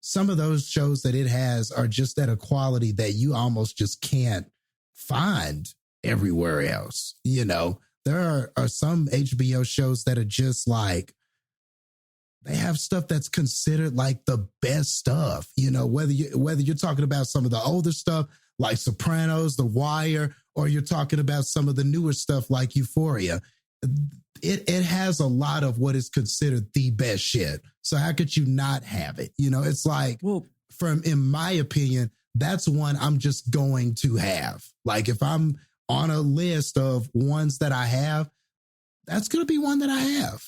some of those shows that it has are just at a quality that you almost just can't find everywhere else. You know, there are some HBO shows that are just like, they have stuff that's considered like the best stuff, you know, whether you're talking about some of the older stuff like Sopranos, The Wire, or you're talking about some of the newer stuff like Euphoria. It has a lot of what is considered the best shit. So how could you not have it? You know, it's like, well, in my opinion, that's one I'm just going to have. Like, if I'm on a list of ones that I have, that's going to be one that I have.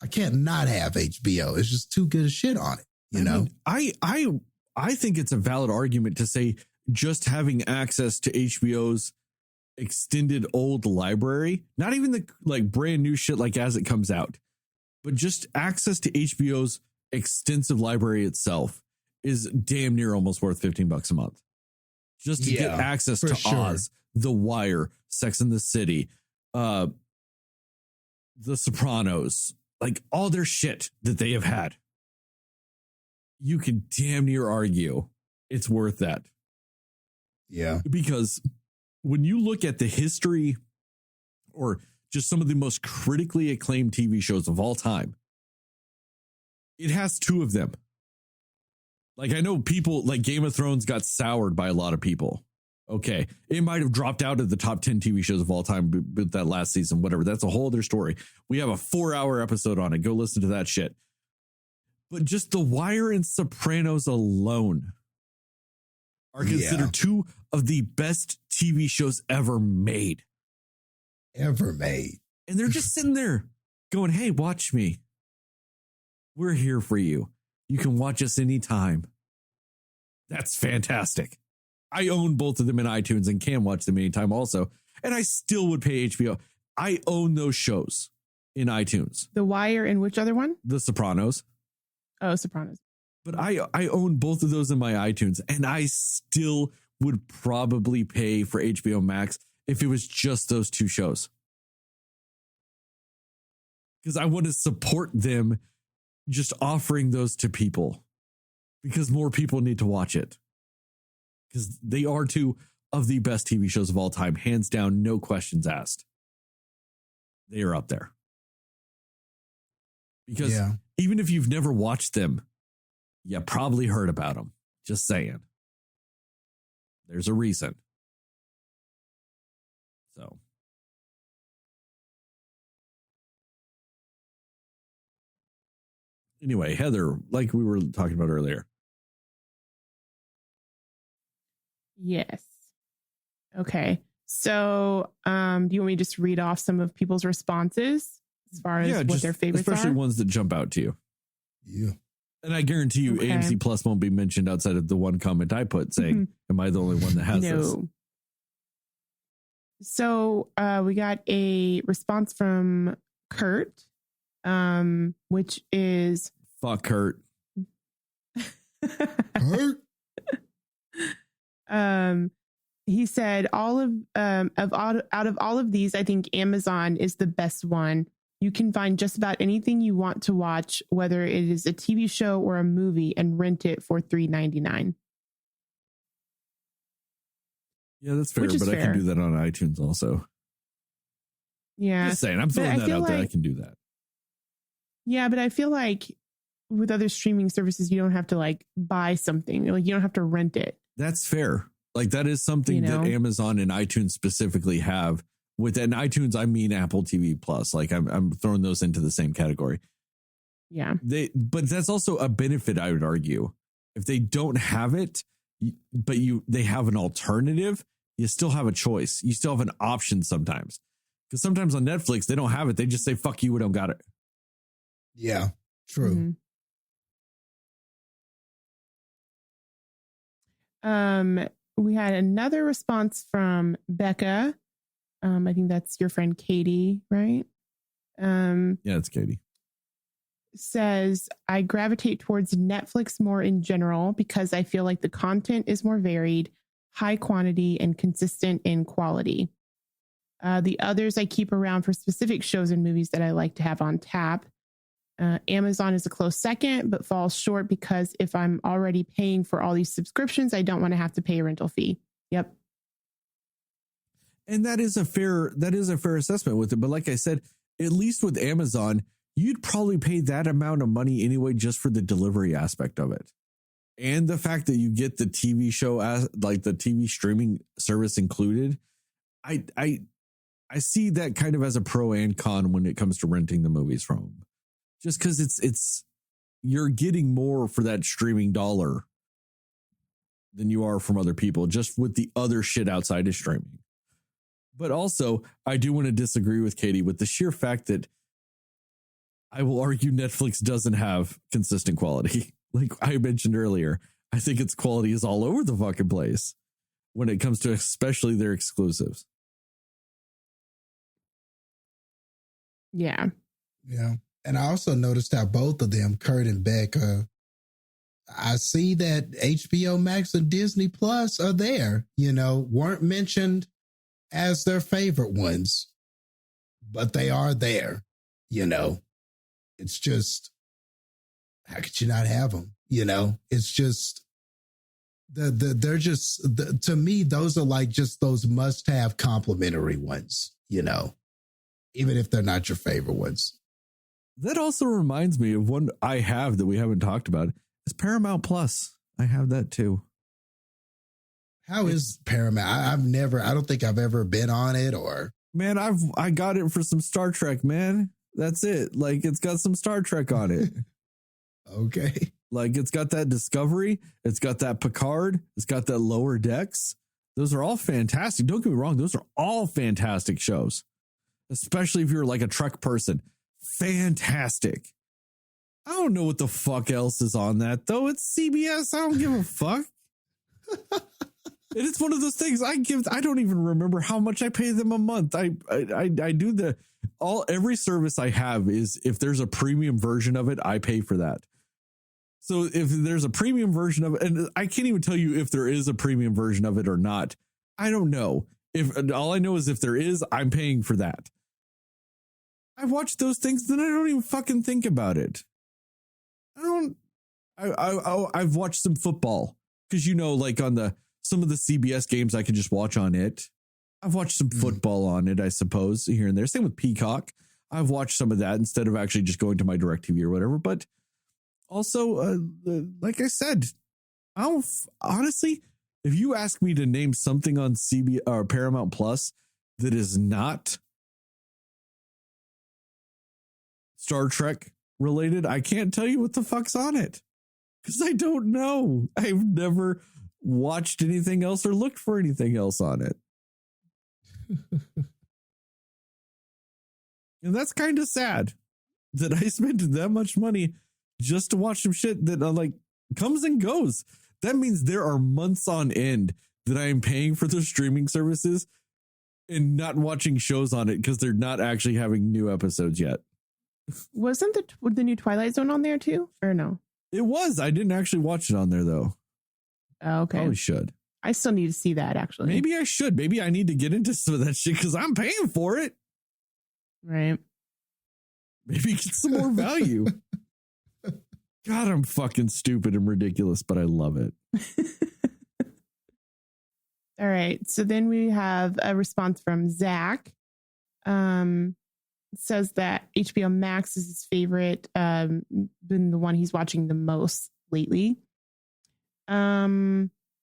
I can't not have HBO. It's just too good a shit on it. You know, I think it's a valid argument to say just having access to HBO's extended old library, not even the like brand new shit like as it comes out, but just access to HBO's extensive library itself is damn near almost worth $15 a month. Just to get access to Oz, The Wire, Sex and the City, The Sopranos, like all their shit that they have had. You can damn near argue it's worth that. Yeah. Because when you look at the history or just some of the most critically acclaimed TV shows of all time, it has two of them. Like, I know people like Game of Thrones got soured by a lot of people. Okay, it might have dropped out of the top 10 TV shows of all time with that last season, whatever. That's a whole other story. We have a 4-hour episode on it. Go listen to that shit. But just The Wire and Sopranos alone are considered two of the best TV shows ever made. Ever made. And they're just sitting there going, hey, watch me. We're here for you. You can watch us anytime. That's fantastic. I own both of them in iTunes and can watch them anytime also. And I still would pay HBO. I own those shows in iTunes. The Wire and which other one? The Sopranos. Oh, Sopranos. But I own both of those in my iTunes, and I still would probably pay for HBO Max if it was just those two shows. Because I want to support them just offering those to people, because more people need to watch it. Because they are two of the best TV shows of all time, hands down, no questions asked. They are up there. Because even if you've never watched them, you probably heard about them. Just saying. There's a reason. So. Anyway, Heather, like we were talking about earlier. Yes. Okay. So, do you want me to just read off some of people's responses as far as what their favorites especially are? ones that jump out to you. Yeah. And I guarantee you, AMC Plus won't be mentioned outside of the one comment I put saying, am I the only one that has this? So we got a response from Kurt, which is... Fuck Kurt. Kurt? He said, out of all of these, I think Amazon is the best one. You can find just about anything you want to watch, whether it is a TV show or a movie, and rent it for $3.99. Yeah, that's fair, but I can do that on iTunes also. Yeah. Just saying, I'm throwing that out there. I can do that. Yeah, but I feel like with other streaming services, you don't have to like buy something. Like you don't have to rent it. That's fair. Like that is something that Amazon and iTunes specifically have. Within iTunes, I mean Apple TV Plus. Like I'm throwing those into the same category. Yeah. But that's also a benefit, I would argue. If they don't have it, but they have an alternative, you still have a choice. You still have an option sometimes. Because sometimes on Netflix, they don't have it. They just say, fuck you, we don't got it. Yeah, true. We had another response from Becca. I think that's your friend Katie, right? Yeah, it's Katie. Says, I gravitate towards Netflix more in general because I feel like the content is more varied, high quantity, and consistent in quality. The others I keep around for specific shows and movies that I like to have on tap. Amazon is a close second, but falls short because if I'm already paying for all these subscriptions, I don't want to have to pay a rental fee. Yep. And that is a fair assessment with it. But like I said, at least with Amazon, you'd probably pay that amount of money anyway, just for the delivery aspect of it. And the fact that you get the TV show, like the TV streaming service included. I see that kind of as a pro and con when it comes to renting the movies from them. Just because it's you're getting more for that streaming dollar than you are from other people, just with the other shit outside of streaming. But also, I do want to disagree with Katie with the sheer fact that I will argue Netflix doesn't have consistent quality. Like I mentioned earlier, I think its quality is all over the fucking place when it comes to especially their exclusives. Yeah. Yeah. And I also noticed how both of them, Kurt and Becca, I see that HBO Max and Disney Plus are there, weren't mentioned as their favorite ones, but they are there, It's just, how could you not have them? It's just, they're just, to me, those are like just those must-have complimentary ones, even if they're not your favorite ones. That also reminds me of one I have that we haven't talked about. It's Paramount Plus. I have that too. How is Paramount? I don't think I've ever been on it or. Man, I got it for some Star Trek, man. That's it. Like it's got some Star Trek on it. Okay. Like it's got that Discovery. It's got that Picard. It's got that Lower Decks. Those are all fantastic. Don't get me wrong. Those are all fantastic shows, especially if you're like a Trek person. Fantastic. I don't know what the fuck else is on that though. It's CBS. I don't give a fuck. It's one of those things I don't even remember how much I pay them a month. I do every service I have is if there's a premium version of it, I pay for that. So if there's a premium version of it, and I can't even tell you if there is a premium version of it or not. I don't know. If all I know is if there is, I'm paying for that. I watch those things, then I don't even fucking think about it. I've watched some football because, you know, like on some of the CBS games, I can just watch on it. I've watched some football on it, I suppose, here and there. Same with Peacock. I've watched some of that instead of actually just going to my DirecTV or whatever. But also, like I said, honestly, if you ask me to name something on CBS or Paramount Plus that is not Star Trek related, I can't tell you what the fuck's on it because I don't know. I've never watched anything else or looked for anything else on it. And that's kind of sad that I spent that much money just to watch some shit that like comes and goes. That means there are months on end that I am paying for those streaming services and not watching shows on it because they're not actually having new episodes yet. Wasn't the new Twilight Zone on there too? Or no? It was. I didn't actually watch it on there though. Oh, okay. Probably should. I still need to see that actually. Maybe I should. Maybe I need to get into some of that shit because I'm paying for it. Right. Maybe get some more value. God, I'm fucking stupid and ridiculous, but I love it. All right. So then we have a response from Zach. It says that HBO Max is his favorite, been the one he's watching the most lately.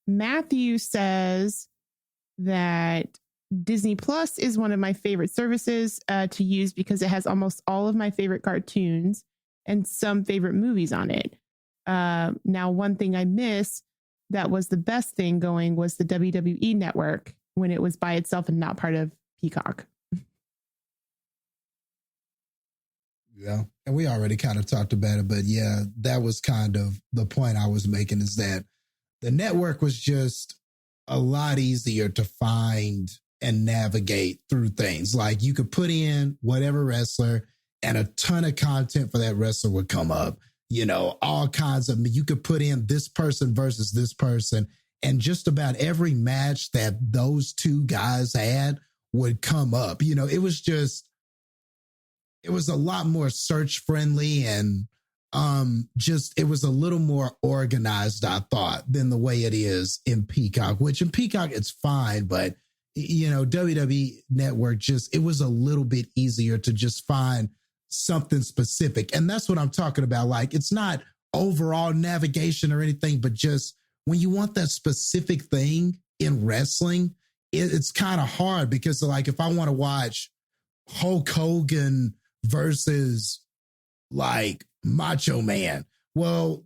Matthew says that Disney Plus is one of my favorite services to use because it has almost all of my favorite cartoons and some favorite movies on it. Now, one thing I missed that was the best thing going was the WWE Network when it was by itself and not part of Peacock. Yeah. And we already kind of talked about it, but yeah, that was kind of the point I was making is that the network was just a lot easier to find and navigate through things. Like you could put in whatever wrestler and a ton of content for that wrestler would come up, you know, all kinds of, you could put in this person versus this person and just about every match that those two guys had would come up. You know, it was a lot more search friendly and it was a little more organized, I thought, than the way it is in Peacock, which in Peacock, it's fine. But, you know, WWE Network it was a little bit easier to just find something specific. And that's what I'm talking about. Like, it's not overall navigation or anything, but just when you want that specific thing in wrestling, it's kind of hard because, like, if I want to watch Hulk Hogan versus like Macho Man, well,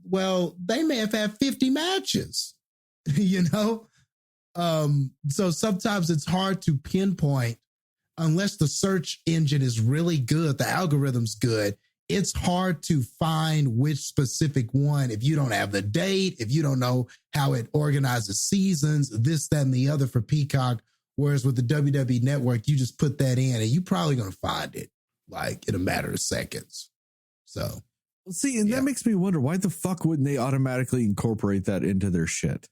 they may have had 50 matches, you know? So sometimes it's hard to pinpoint unless the search engine is really good, the algorithm's good. It's hard to find which specific one if you don't have the date, if you don't know how it organizes seasons, this, that, and the other for Peacock. Whereas with the WWE Network, you just put that in and you're probably going to find it like in a matter of seconds. So, see, and that makes me wonder why the fuck wouldn't they automatically incorporate that into their shit?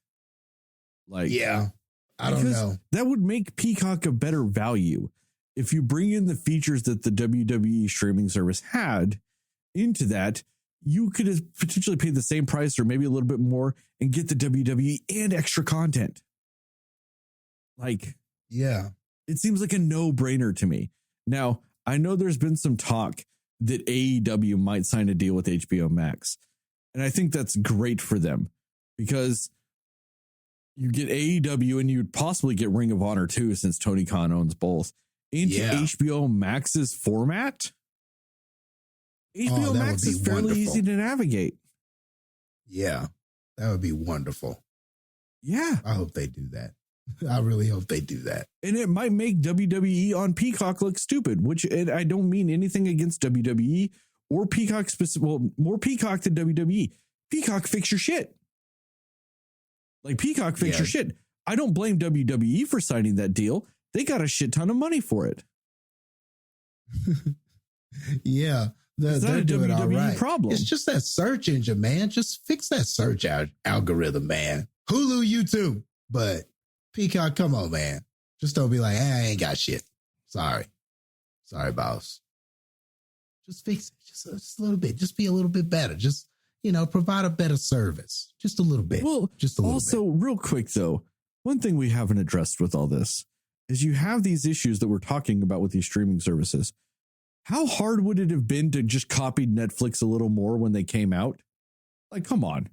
Like, yeah, I don't know. That would make Peacock a better value. If you bring in the features that the WWE streaming service had into that, you could have potentially paid the same price or maybe a little bit more and get the WWE and extra content. Like, yeah, it seems like a no-brainer to me. Now, I know there's been some talk that AEW might sign a deal with HBO Max. And I think that's great for them because you get AEW and you'd possibly get Ring of Honor too, since Tony Khan owns both, into HBO Max's format. HBO Max is fairly easy to navigate. Yeah, that would be wonderful. Yeah. I hope they do that. I really hope they do that. And it might make WWE on Peacock look stupid, which and I don't mean anything against WWE or Peacock specific. Well, more Peacock than WWE. Peacock, fix your shit. Like Peacock, fix your shit. I don't blame WWE for signing that deal. They got a shit ton of money for it. Yeah. It's not a WWE problem. It's just that search engine, man. Just fix that search algorithm, man. Hulu, YouTube, but Peacock, come on, man. Just don't be like, I ain't got shit. Sorry, boss. Just fix it. Just a little bit. Just be a little bit better. Just, provide a better service. Just a little bit. Well, just a little also, bit. real quick, though, one thing we haven't addressed with all this is you have these issues that we're talking about with these streaming services. How hard would it have been to just copy Netflix a little more when they came out? Like, come on.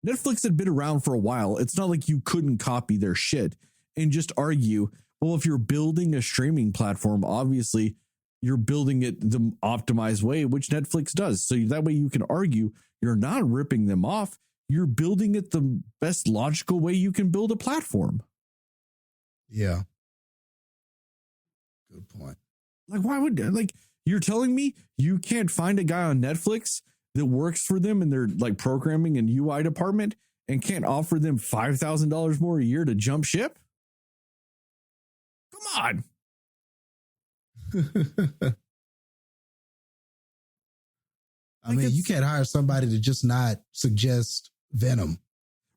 Netflix had been around for a while. It's not like you couldn't copy their shit and just argue, well, if you're building a streaming platform, obviously you're building it the optimized way, which Netflix does. So that way you can argue you're not ripping them off. You're building it the best logical way you can build a platform. Yeah. Good point. Like, why would, you're telling me you can't find a guy on Netflix that works for them in their like programming and UI department and can't offer them $5,000 more a year to jump ship? Come on. I mean, you can't hire somebody to just not suggest Venom,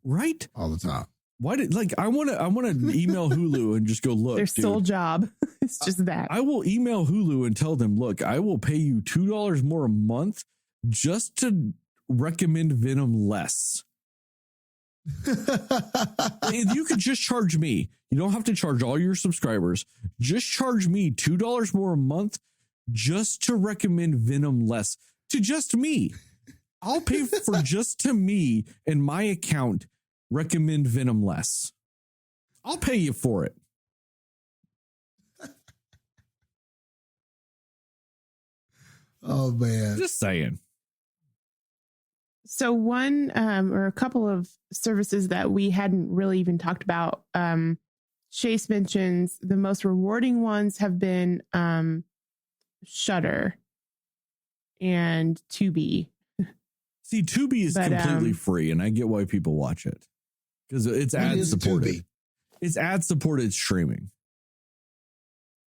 right? All the time. Why did I want to email Hulu and just go, look, their dude, sole job. It's just that. I will email Hulu and tell them, look, I will pay you $2 more a month just to recommend Venom less. You could just charge me. You don't have to charge all your subscribers. Just charge me $2 more a month just to recommend Venom less to just me. I'll pay for just to me and my account recommend Venom less. I'll pay you for it. Oh, man. Just saying. So one or a couple of services that we hadn't really even talked about, Chase mentions the most rewarding ones have been Shudder and Tubi. See, Tubi is completely free, and I get why people watch it because it's ad supported. It's ad supported streaming.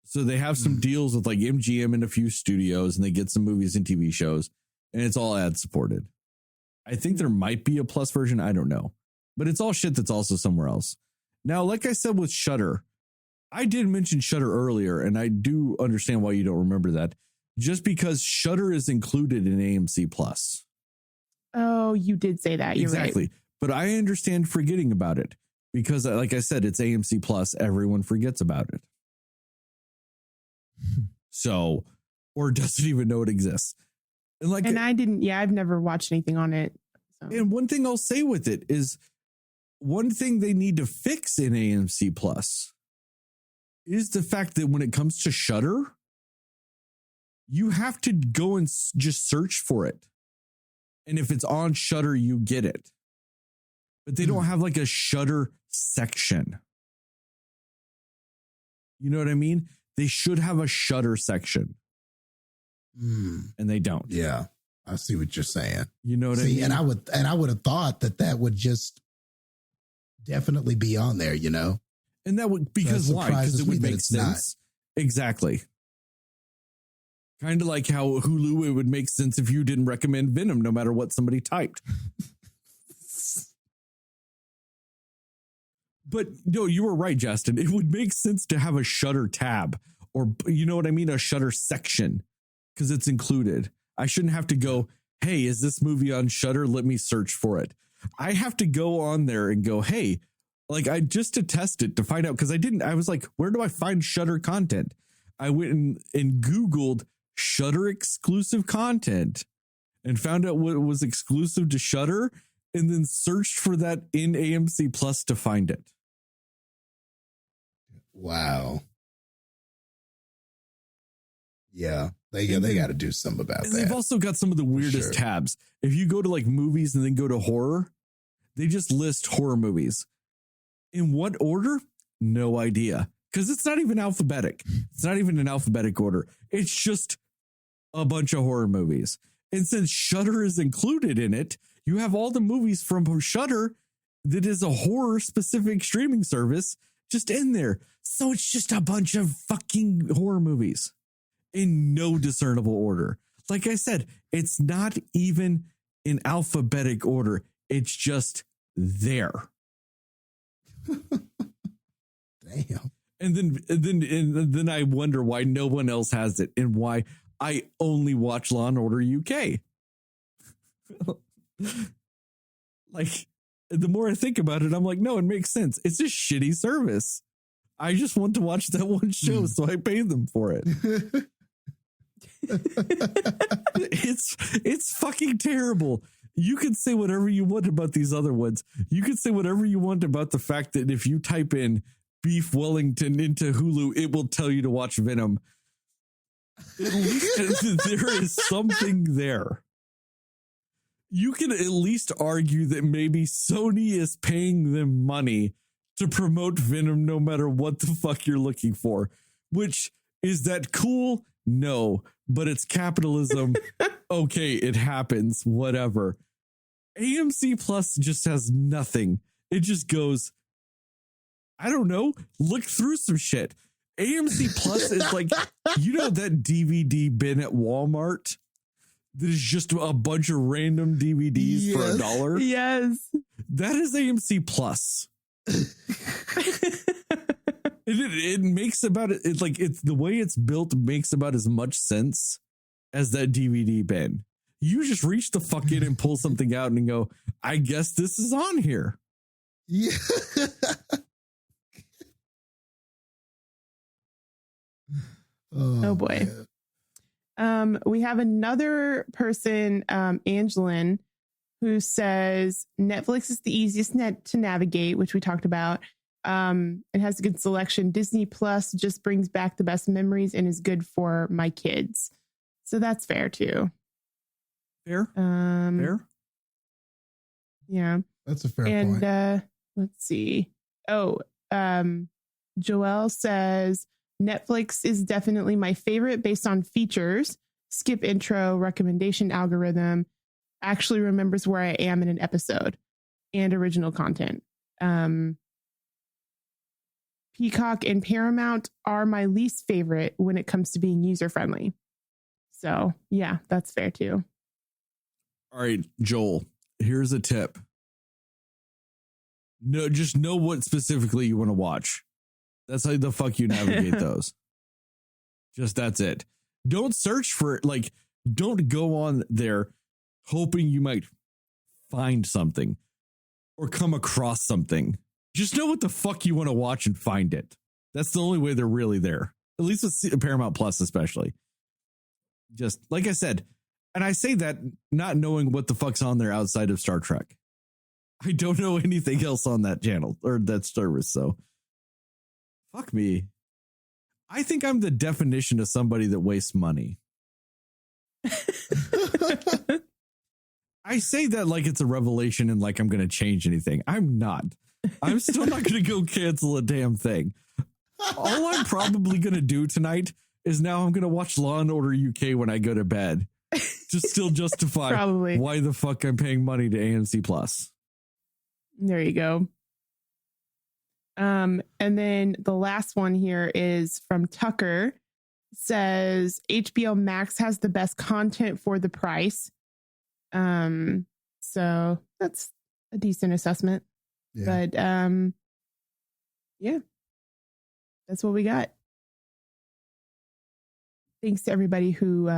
So they have some deals with like MGM and a few studios, and they get some movies and TV shows, and it's all ad supported. I think there might be a plus version. I don't know, but it's all shit that's also somewhere else. Now, like I said with Shudder, I did mention Shudder earlier, and I do understand why you don't remember that. Just because Shudder is included in AMC Plus. Oh, you did say that. You're exactly. Right. But I understand forgetting about it because, like I said, it's AMC Plus. Everyone forgets about it. So, or doesn't even know it exists. And I didn't. Yeah, I've never watched anything on it. So. And one thing I'll say with it is one thing they need to fix in AMC Plus is the fact that when it comes to Shudder, you have to go and just search for it. And if it's on Shudder, you get it. But they don't have like a Shudder section. You know what I mean? They should have a Shudder section. And they don't. Yeah, I see what you're saying. You know what I mean? And I would have thought that would just definitely be on there, you know? And that would, because why? Because it would make sense. Exactly. Kind of like how Hulu, it would make sense if you didn't recommend Venom, no matter what somebody typed. But no, you were right, Jastin. It would make sense to have a Shudder tab, or you know what I mean? A Shudder section, because it's included. I shouldn't have to go, hey, is this movie on Shudder? Let me search for it. I have to go on there and go, hey, like I just to test it to find out, because I was like, where do I find Shudder content? I went and Googled Shudder exclusive content and found out what was exclusive to Shudder, and then searched for that in AMC Plus to find it. Wow. Yeah, they got to do something about that. They've also got some of the weirdest tabs. If you go to like movies and then go to horror, they just list horror movies. In what order? No idea. Because it's not even alphabetic. It's not even an alphabetic order. It's just a bunch of horror movies. And since Shudder is included in it, you have all the movies from Shudder that is a horror specific streaming service just in there. So it's just a bunch of fucking horror movies in no discernible order. Like I said, it's not even in alphabetic order. It's just there. Damn. And then I wonder why no one else has it and why I only watch Law and Order UK. Like, the more I think about it, I'm like, no, it makes sense. It's a shitty service. I just want to watch that one show, so I pay them for it. It's fucking terrible. You can say whatever you want about these other ones. You can say whatever you want about the fact that if you type in Beef Wellington into Hulu, it will tell you to watch Venom. At least there is something there. You can at least argue that maybe Sony is paying them money to promote Venom no matter what the fuck you're looking for. Which, is that cool? No, but it's capitalism. Okay, it happens, whatever. AMC Plus just has nothing. It just goes, I don't know, look through some shit. AMC Plus is like, you know that DVD bin at Walmart? There's just a bunch of random DVDs for $1. Yes. That is AMC Plus. It makes about it like it's the way it's built makes about as much sense as that DVD bin. You just reach the fuck in and pull something out and go, I guess this is on here. Yeah. Oh boy. Man. We have another person, Angelin, who says Netflix is the easiest net to navigate, which we talked about. It has a good selection. Disney Plus just brings back the best memories and is good for my kids. So that's fair too. Fair. Fair. Yeah. That's a fair point. And let's see. Oh, Joelle says Netflix is definitely my favorite based on features. Skip intro, recommendation algorithm, actually remembers where I am in an episode, and original content. Peacock and Paramount are my least favorite when it comes to being user friendly. So yeah, that's fair too. All right, Joel, here's a tip. No, just know what specifically you want to watch. That's how the fuck you navigate those. Just that's it. Don't search for it. Like, don't go on there hoping you might find something or come across something. Just know what the fuck you want to watch and find it. That's the only way they're really there. At least with Paramount Plus, especially. Just like I said, and I say that not knowing what the fuck's on there outside of Star Trek. I don't know anything else on that channel or that service. So fuck me. I think I'm the definition of somebody that wastes money. I say that like it's a revelation and like I'm going to change anything. I'm not. I'm still not going to go cancel a damn thing. All I'm probably going to do tonight is now I'm going to watch Law and Order UK when I go to bed to still justify why the fuck I'm paying money to AMC Plus. There you go. And then the last one here is from Tucker. It says HBO Max has the best content for the price. So that's a decent assessment. Yeah. But yeah, that's what we got. Thanks to everybody who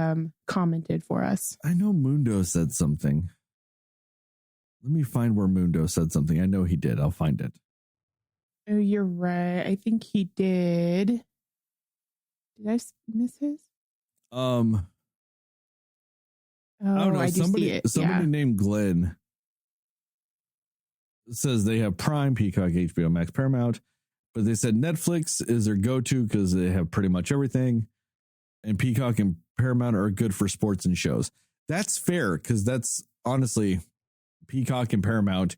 commented for us. I know Mundo said something. Let me find where Mundo said something. I know he did. I'll find it. Oh, you're right. I think he did. Did I miss his? I don't know. Somebody named Glenn says they have Prime, Peacock, HBO Max, Paramount, but they said Netflix is their go-to because they have pretty much everything, and Peacock and Paramount are good for sports and shows. That's fair because that's honestly Peacock and Paramount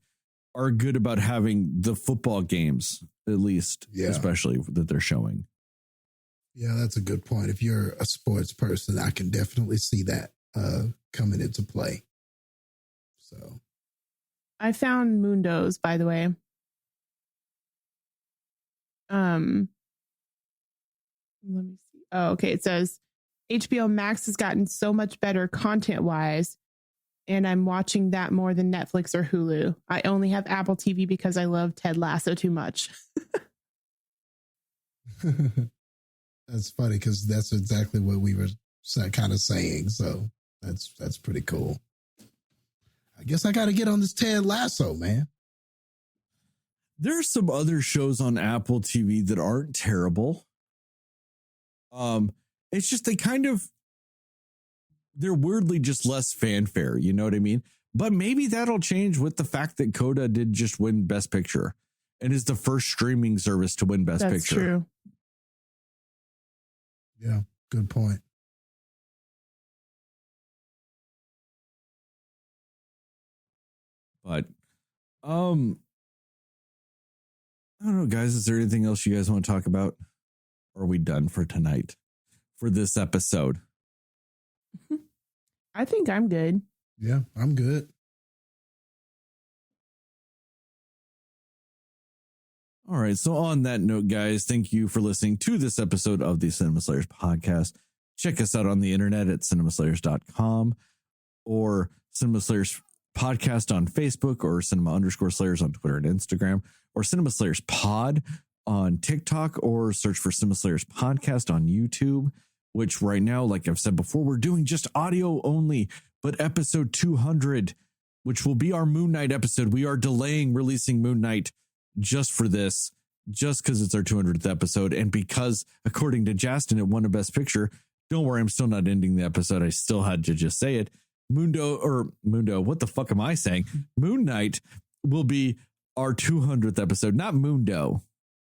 are good about having the football games, at least, especially that they're showing. Yeah, that's a good point. If you're a sports person, I can definitely see that coming into play. So I found Mundo's, by the way. Let me see. Oh, okay. It says HBO Max has gotten so much better content wise, and I'm watching that more than Netflix or Hulu. I only have Apple TV because I love Ted Lasso too much. That's funny because that's exactly what we were kind of saying. So that's pretty cool. I guess I got to get on this Ted Lasso, man. There's some other shows on Apple TV that aren't terrible. It's just they're weirdly just less fanfare, you know what I mean? But maybe that'll change with the fact that Coda did just win Best Picture and is the first streaming service to win Best Picture. That's true. Yeah, good point. But I don't know, guys. Is there anything else you guys want to talk about? Or are we done for tonight? For this episode? I think I'm good. Yeah, I'm good. All right. So on that note, guys, thank you for listening to this episode of the Cinema Slayers podcast. Check us out on the internet at cinemaslayers.com or Cinema Slayers podcast on Facebook or cinema_slayers on Twitter and Instagram or Cinema Slayers pod on TikTok or search for Cinema Slayers podcast on YouTube, which right now, like I've said before, we're doing just audio only, but episode 200, which will be our Moon Knight episode. We are delaying releasing Moon Knight just for this, just because it's our 200th episode. And because, according to Jastin, it won a Best Picture. Don't worry, I'm still not ending the episode. I still had to just say it. Mundo, what the fuck am I saying? Moon Knight will be our 200th episode, not Mundo.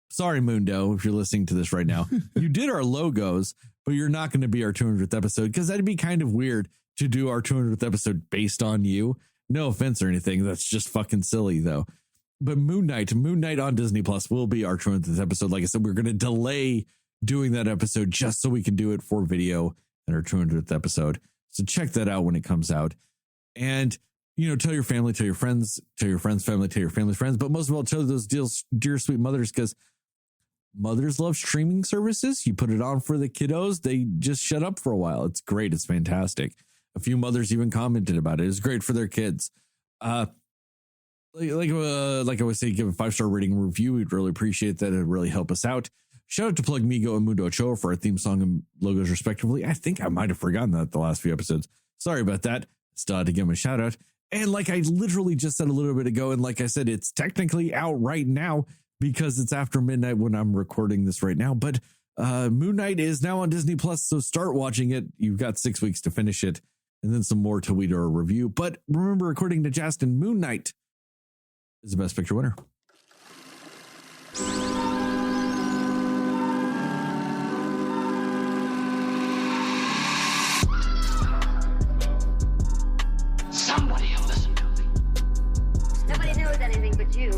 Sorry, Mundo, if you're listening to this right now. You did our logos, but you're not going to be our 200th episode because that'd be kind of weird to do our 200th episode based on you. No offense or anything. That's just fucking silly, though. But Moon Knight on Disney Plus will be our 200th episode. Like I said, we're going to delay doing that episode just so we can do it for video in our 200th episode. So check that out when it comes out. And, you know, tell your family, tell your friends, tell your friends' family, tell your family's friends. But most of all, tell those dear sweet mothers, because mothers love streaming services. You put it on for the kiddos, they just shut up for a while. It's great. It's fantastic. A few mothers even commented about it. It's great for their kids. Like I would say, give a 5-star rating and review. We'd really appreciate that. It'd really help us out. Shout out to Plug Migo and Mundo Ochoa for our theme song and logos, respectively. I think I might have forgotten that the last few episodes. Sorry about that. Still had to give them a shout out. And like I literally just said a little bit ago, and like I said, it's technically out right now because it's after midnight when I'm recording this right now. But Moon Knight is now on Disney Plus, so start watching it. You've got 6 weeks to finish it, and then some more till we do a review. But remember, according to Jastin, Moon Knight is the Best Picture winner. Somebody will listen to me. Nobody knows anything but you.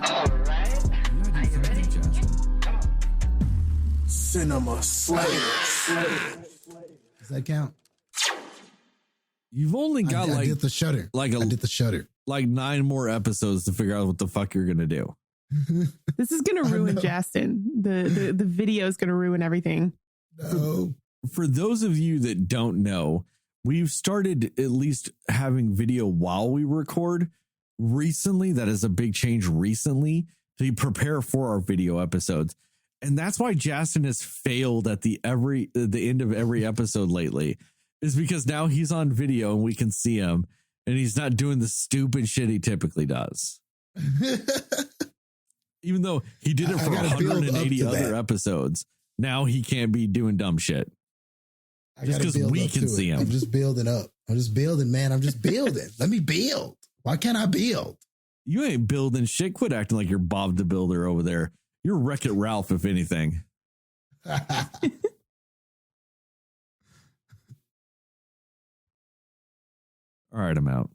All right. Are you ready? Come on. Cinema Slayers. Does that count? You've only got I did the shutter. I did the shutter. Like 9 more episodes to figure out what the fuck you're gonna do. This is gonna ruin Jastin. The video is gonna ruin everything. No. For those of you that don't know, we've started at least having video while we record recently. That is a big change recently to prepare for our video episodes. And that's why Jastin has failed at the end of every episode lately, is because now he's on video and we can see him and he's not doing the stupid shit he typically does. Even though he did it for 180 other episodes, now he can't be doing dumb shit. Just because we can see him. I'm just building up. I'm just building, man. I'm just building. Let me build. Why can't I build? You ain't building shit. Quit acting like you're Bob the Builder over there. You're Wreck-It Ralph, if anything. All right, I'm out.